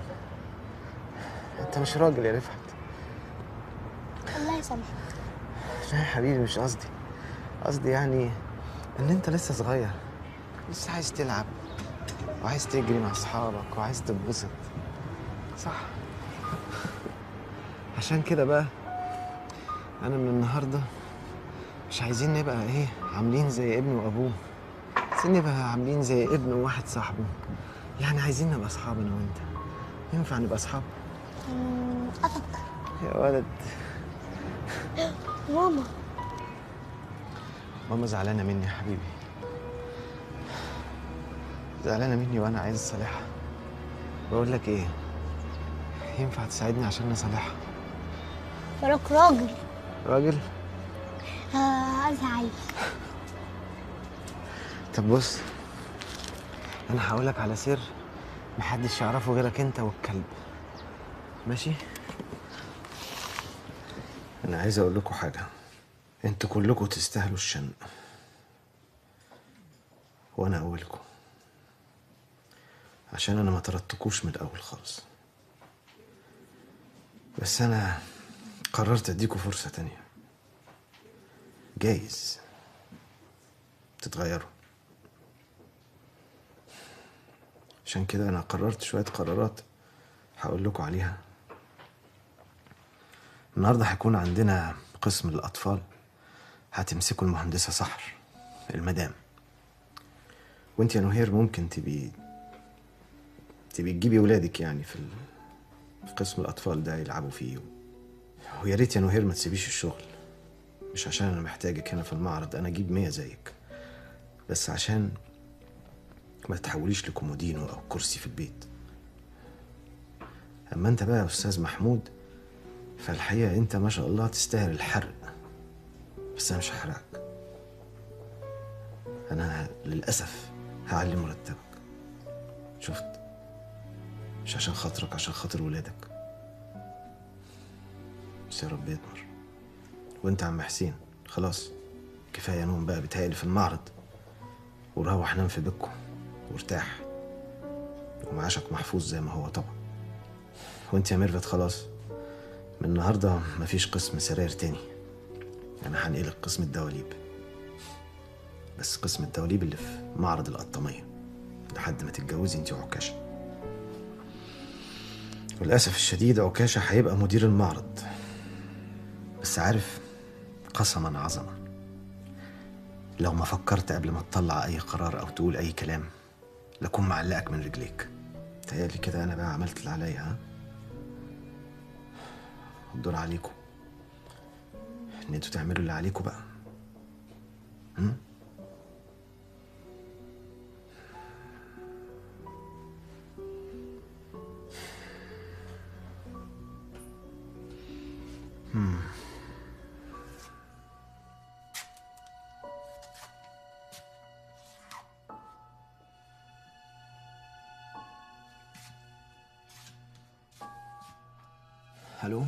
انت مش راجل يا رفعت. الله يسامحك. لا يا حبيبي مش قصدي. قصدي يعني ان انت لسه صغير، لسه عايز تلعب وعايز تجري مع اصحابك وعايز تتبسط، صح؟ عشان كده بقى انا من النهارده مش عايزين نبقى ايه عاملين زي ابن وابوه، عايزين نبقى عاملين زي ابن وواحد صاحبه. يعني عايزين نبقى اصحاب انا وانت. ينفع نبقى اصحاب؟ يا ولد. ماما. ماما زعلانه مني يا حبيبي، زعلانه مني وانا عايز اصالحها. بقول لك ايه، ينفع تساعدني عشان نصالحها؟ وراك راجل. راجل؟ عايز عايز. طب بص، انا هقولك على سر محدش يعرفه غيرك انت والكلب، ماشي؟ انا عايز اقول لكم حاجه، انتوا كلكم تستاهلوا الشنق وانا اولكم، عشان انا ما طردتكوش من الاول خالص. بس انا قررت اديكوا فرصه تانية، جايز تتغيروا. عشان كده انا قررت شويه قرارات هقول لكم عليها. النهارده هيكون عندنا قسم الاطفال، هتمسكوا المهندسه سحر المدام، وانت يا نهير ممكن تبي تجيبي ولادك يعني في قسم الاطفال ده يلعبوا فيه. ويا ريت يا نهير ما تسيبيش الشغل، مش عشان انا محتاجك هنا في المعرض، انا اجيب 100 زيك، بس عشان ما تتحوليش لكومودينو او كرسي في البيت. اما انت بقى يا استاذ محمود، فالحقيقه انت ما شاء الله تستاهل الحرق، بس انا مش هحرقك. انا للاسف هعلي مرتبك، شفت؟ مش عشان خاطرك، عشان خاطر ولادك. بس يا رب يطمر. وانت يا عم حسين خلاص كفايه نوم بقى، بتهيألي في المعرض، وروح نام في بيتكم وارتاح، ومعاشك محفوظ زي ما هو طبعا. وانت يا ميرفت خلاص من النهارده مفيش قسم سراير تاني، انا هنقلك قسم الدواليب، بس قسم الدواليب اللي في معرض القطامية لحد ما تتجوزي انت وعكاشة. وللأسف الشديد عكاشة هيبقى مدير المعرض، بس عارف قسما عظما لو ما فكرت قبل ما تطلع أي قرار أو تقول أي كلام لكون معلقك من رجليك. تهيألي كده أنا بقى عملت اللي عليا، ها؟ الدور عليكم إن انتوا تعملوا اللي عليكم بقى. الو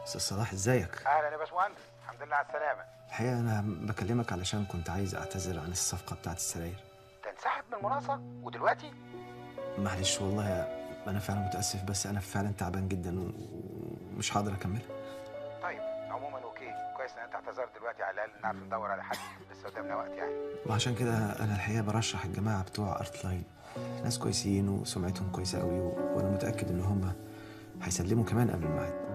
استاذ صلاح، ازيك؟ اهلا يا باشمهندس، الحمد لله على السلامه. الحقيقه انا بكلمك علشان كنت عايز اعتذر عن الصفقه بتاعت السراير. تنسحب من المناقصه ودلوقتي؟ معلش والله انا فعلا متاسف، بس انا فعلا تعبان جدا ومش هقدر اكملها. طيب عموما اوكي، كويس ان انت اعتذرت دلوقتي، على الاقل نعرف ندور على حد، لسه قدامنا وقت يعني. وعشان كده انا الحقيقه برشح الجماعه بتوع ارت لاين، ناس كويسين وسمعتهم كويسه قوي، وانا متاكد ان هم هيسلموا كمان قبل الميعاد.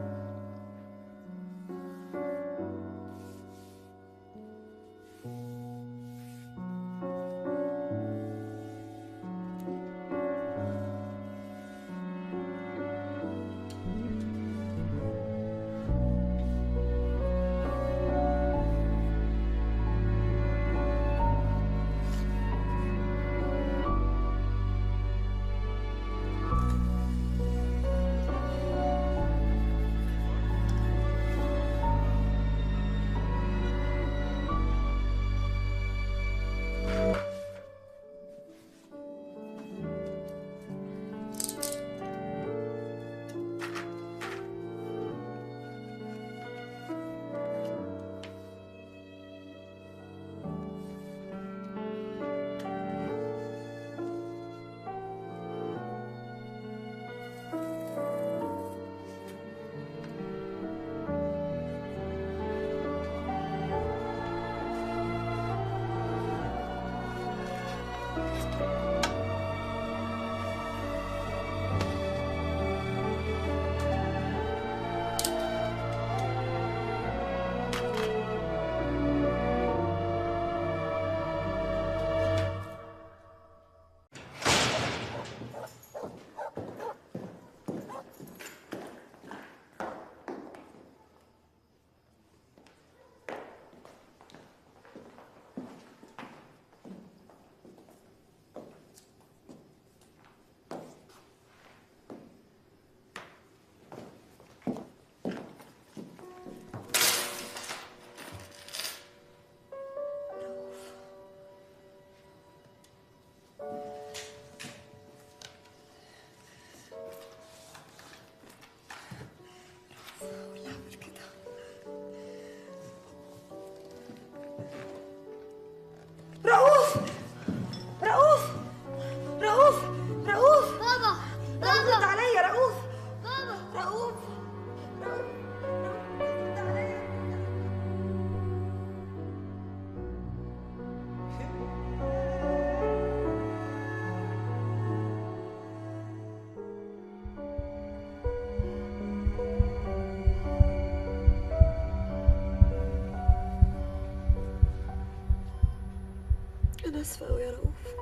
أنا آسفة أوي يا رؤوف،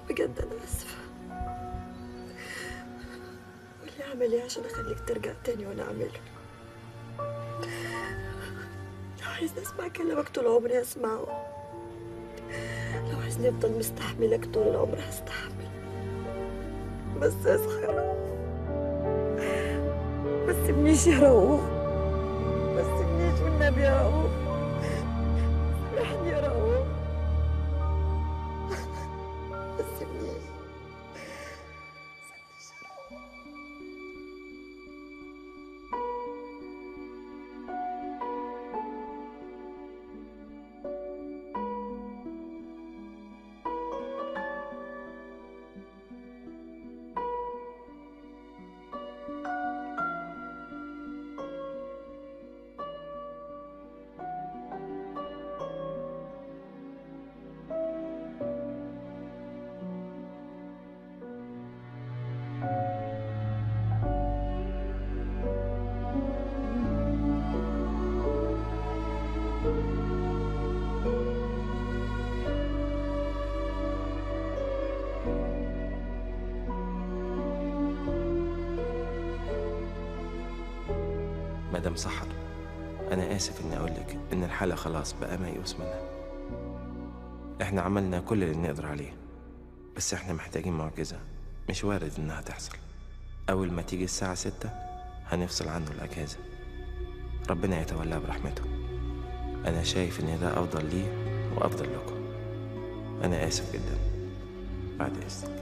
بجد أنا آسفة. قولي أعمل إيه عشان أخليك ترجع تاني وأنا أعمله. لو عايزني أسمع كلامك طول عمري هسمعه، لو عايزني أفضل مستحملك طول العمر هستحمل، بس اصحى يا رؤوف، ما تسيبنيش يا رؤوف، ما تسيبنيش والنبي يا رؤوف، سامحني يا رؤوف، ما تسيبنيش. مدام سحر، أنا آسف إني أقولك إن الحالة خلاص بقى ميؤوس منها. إحنا عملنا كل اللي نقدر عليه، بس إحنا محتاجين معجزة مش وارد إنها تحصل. أول ما تيجي الساعة 6 هنفصل عنه الأجهزة، ربنا يتولاه برحمته. أنا شايف إن ده أفضل ليه وأفضل لكم. أنا آسف جدا، بعد إذنك.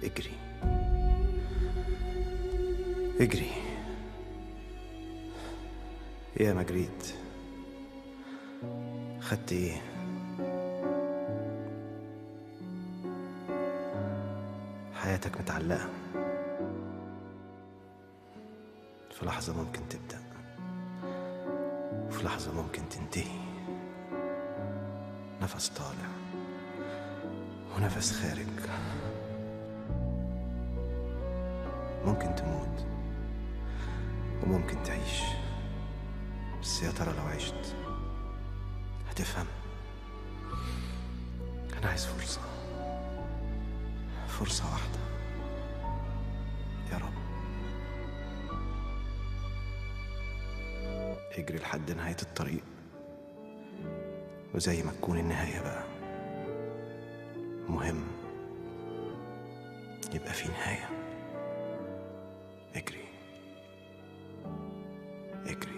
اجري اجري، يا ما جريت. خدت ايه؟ حياتك متعلقة، في لحظة ممكن تبدأ وفي لحظة ممكن تنتهي. نفس طالع ونفس خارج. ممكن تموت وممكن تعيش، بس يا ترى لو عشت هتفهم. أنا عايز فرصة واحدة يا رب. اجري لحد نهاية الطريق، وزي ما تكون النهاية بقى مهم يبقى في نهاية. اجري اجري.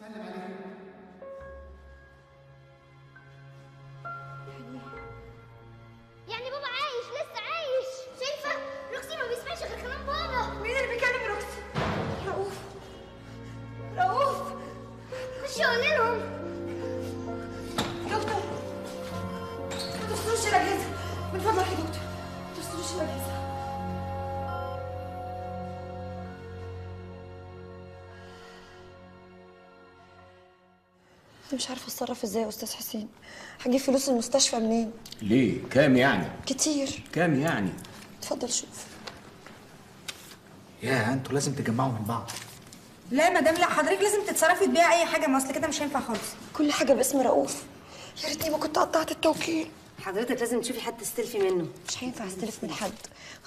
سلم عليك. يعني بابا عايش لسه عايش. شايفه روكسي ما بيسمعش غير كلام بابا. مين اللي بيكلم روكسي؟ رؤوف. رؤوف خشي قولي لهم. دكتور ما تفصلوش الاجهزه من فضلك يا دكتور، ما تفصلوش الاجهزه. مش عارفه اتصرف ازاي يا استاذ حسين. هجيب فلوس المستشفى منين؟ ليه؟ كام يعني؟ كتير. كام يعني؟ اتفضل شوف. يا انتوا لازم تجمعوا من بعض. لا يا مدام، لا حضرتك لازم تتصرفي تبيعي اي حاجه، ما اصل كده مش هينفع خالص. كل حاجه باسم رؤوف. يا ريتني ما كنت قطعت التوكيل. حضرتك لازم تشوفي حد تستلفي منه. مش هينفع استلف من حد.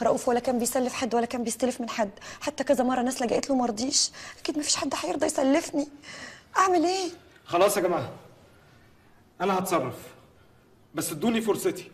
رؤوف ولا كان بيسلف حد ولا كان بيستلف من حد، حتى كذا مره ناس لجأت له مرضيش. اكيد مفيش حد هيرضى يسلفني. اعمل ايه؟ خلاص يا جماعه انا هتصرف، بس ادوني فرصتي.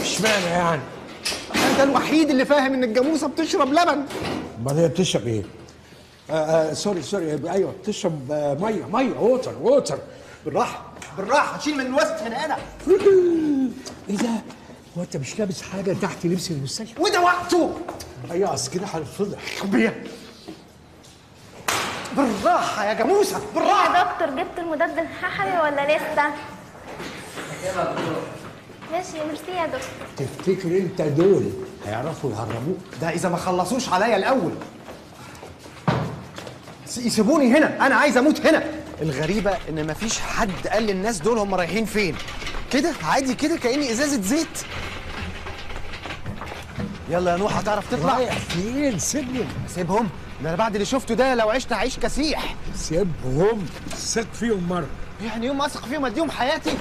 اشمعنى يعني؟ انا ده الوحيد اللي فاهم ان الجاموسه بتشرب لبن. امال هي بتشرب ايه؟ سوري ايوه بتشرب ميه ووتر. بالراحه بالراحه، شيل من الوسط من هنا. ايه ده؟ هو انت مش لابس حاجه تحت لبس المستشفى؟ وده وقته. ايوه اصل كده هنفضح. بالراحه يا جاموسه بالراحه. يا دكتور جبت المضاد الححري ولا لسه؟ ماشي ميرسي يا دكتور. تفتكر انت دول هيعرفوا يهربوك؟ ده اذا ما خلصوش عليا الاول. يسيبوني هنا، انا عايز اموت هنا. الغريبه ان مفيش حد قال للناس دول هم رايحين فين. كده عادي كده كاني ازازه زيت. يلا يا نوح هتعرف تطلع؟ رايح فين؟ سيبهم. سيبهم؟ ده انا بعد اللي شفته ده لو عشت هعيش كسيح. سيبهم، ثق فيهم مره. يعني يوم اثق فيهم اديهم حياتي؟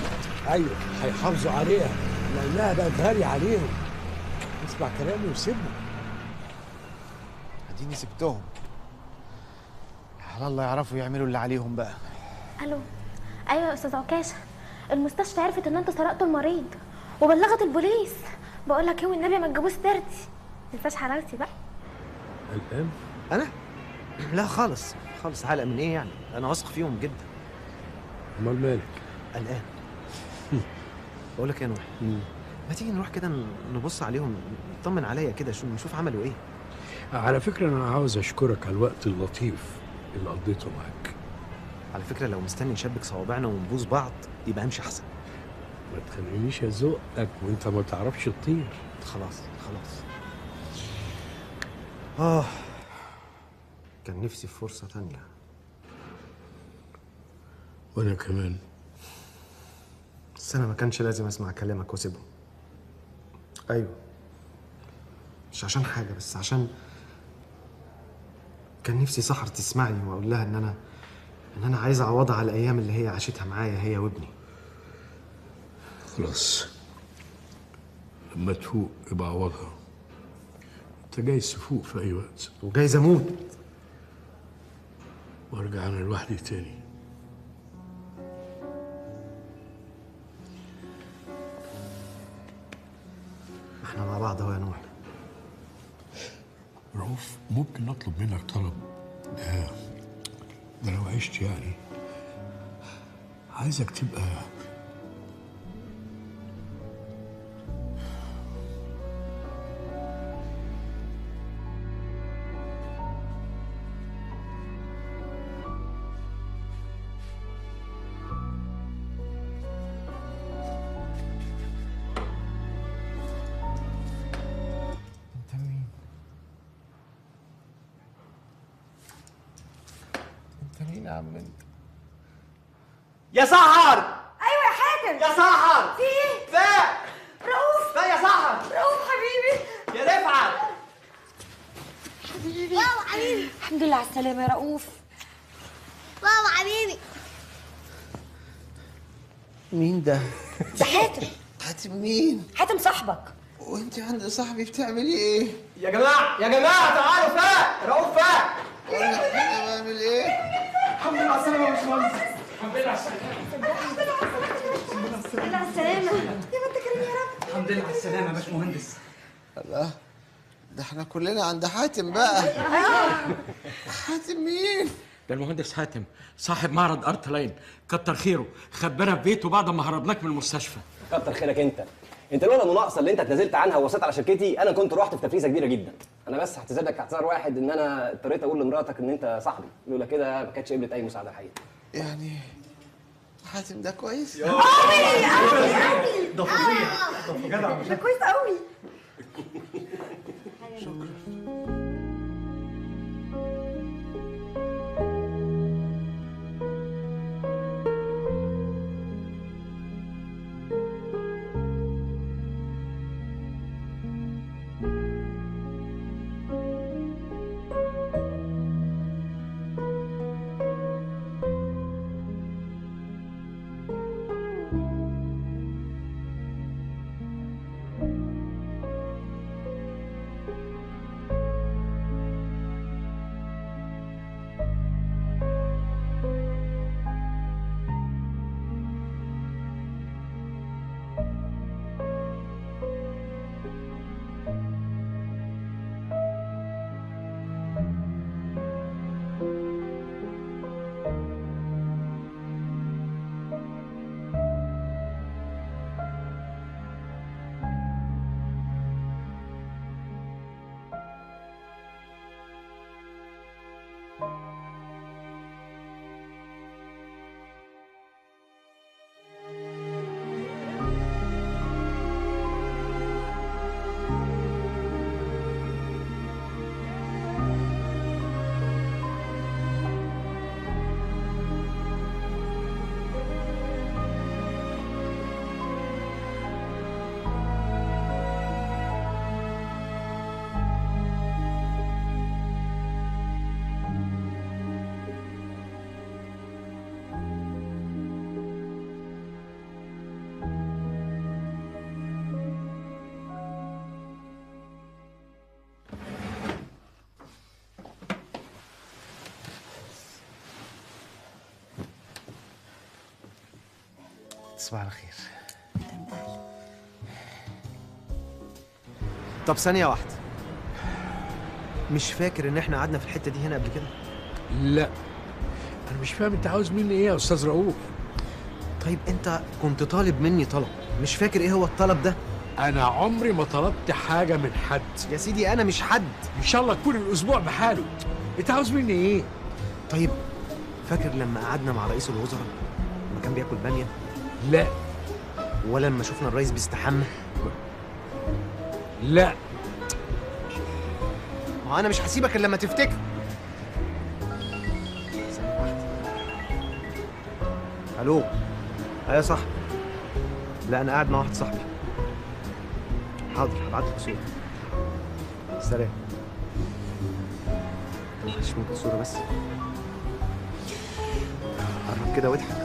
ايوه هيحافظوا عليها لانها بقت غاليه عليهم. اسمع كلامي وسيبهم. اديني سبتهم. على الله يعرفوا يعملوا اللي عليهم بقى. الو. ايوه يا استاذ عكاشه، المستشفى عرفت ان انتوا سرقتوا المريض وبلغت البوليس. بقول لك ايه والنبي ما تجيبوش سيرتي، ما تنساش حلاوتي بقى. قلقان؟ انا؟ لا خالص خالص. هقلق من ايه يعني؟ انا واثق فيهم جدا. امال مالك؟ قلقان. بقول لك يا نوح، ما تيجي نروح كده نبص عليهم، نطمن عليا كده، نشوف عملوا ايه. على فكره انا عاوز اشكرك على الوقت اللطيف اللي قضيته معاك. على فكره لو مستني نشبك صوابعنا ونبوس بعض يبقى امشي احسن. ما تخلينيش ازقك وانت ما تعرفش تطير. خلاص. كان نفسي في فرصه تانية. وانا كمان. بس انا ما كانش لازم اسمع كلامك واسيبهم. ايوه مش عشان حاجه، بس عشان كان نفسي سحر تسمعني واقول لها ان انا عايز اعوضها على الايام اللي هي عاشتها معايا هي وابني. خلاص لما تفوق يبقى عوضها. انت جايز تفوق في اي وقت وجايز اموت وارجع انا لوحدي تاني. احنا مع بعض اهو يا نوح. رؤوف ممكن نطلب منك طلب؟ ده لو عشت يعني عايزك تبقى انت مين مين يا عم انت؟ يا سحر. ايوه يا حاتم. يا سحر. في ايه؟ فاق. رؤوف. فاق يا سحر. رؤوف حبيبي. يا رفعت. حبيبي. واو حبيبي. الحمد لله على السلامه يا رؤوف. واو حبيبي. مين ده؟ ده حاتم. حاتم مين؟ حاتم صاحبك. وانت عند صاحبي بتعملي ايه؟ يا جماعه يا جماعه تعالوا فاق. رؤوف فاق. انا بعمل ايه؟ الحمد لله على السلامه يا باشمهندس. الحمد لله على السلامه. الحمد لله على السلامه. يا ما انت كريم يا رب. الحمد لله على السلامه يا باشمهندس. الله، ده احنا كلنا عند حاتم بقى. حاتم مين؟ ده المهندس حاتم صاحب معرض ارت لاين، كتر خيره خبانا في بيته بعد ما هربناك من المستشفى. كتر خيرك انت لولا المناقصه اللي انت اتنازلت عنها ووصيت على شركتي انا كنت رحت في تفريزه كبيره جدا. انا بس هعتذر لك اعتذار واحد ان انا اضطريت اقول لمراتك ان انت صاحبي، لولا كده ما كانتش قبلت اي مساعده الحقيقه. يعني حاتم ده كويس؟ قوي ده فظيع. ده جدع. ده كويس قوي. تصبح على خير. طب ثانية واحدة، مش فاكر ان احنا قعدنا في الحتة دي هنا قبل كده؟ لا انا مش فاهم انت عاوز مني ايه يا استاذ رؤوف؟ طيب انت كنت طالب مني طلب، مش فاكر ايه هو الطلب ده؟ انا عمري ما طلبت حاجة من حد يا سيدي انا مش حد. ان شاء الله تكون الاسبوع بحاله. انت عاوز مني ايه؟ طيب فاكر لما قعدنا مع رئيس الوزراء لما كان بياكل بامية؟ لا. ولا لما شفنا الرئيس بيستحمى؟ لا. ما انا مش هسيبك الا لما تفتكر. الو. ايوه صح. لا انا قاعد مع واحد صاحبي. حاضر هبعت لك صورة. سلام. معلش ممكن صورة بس؟ قرب كده واضحك.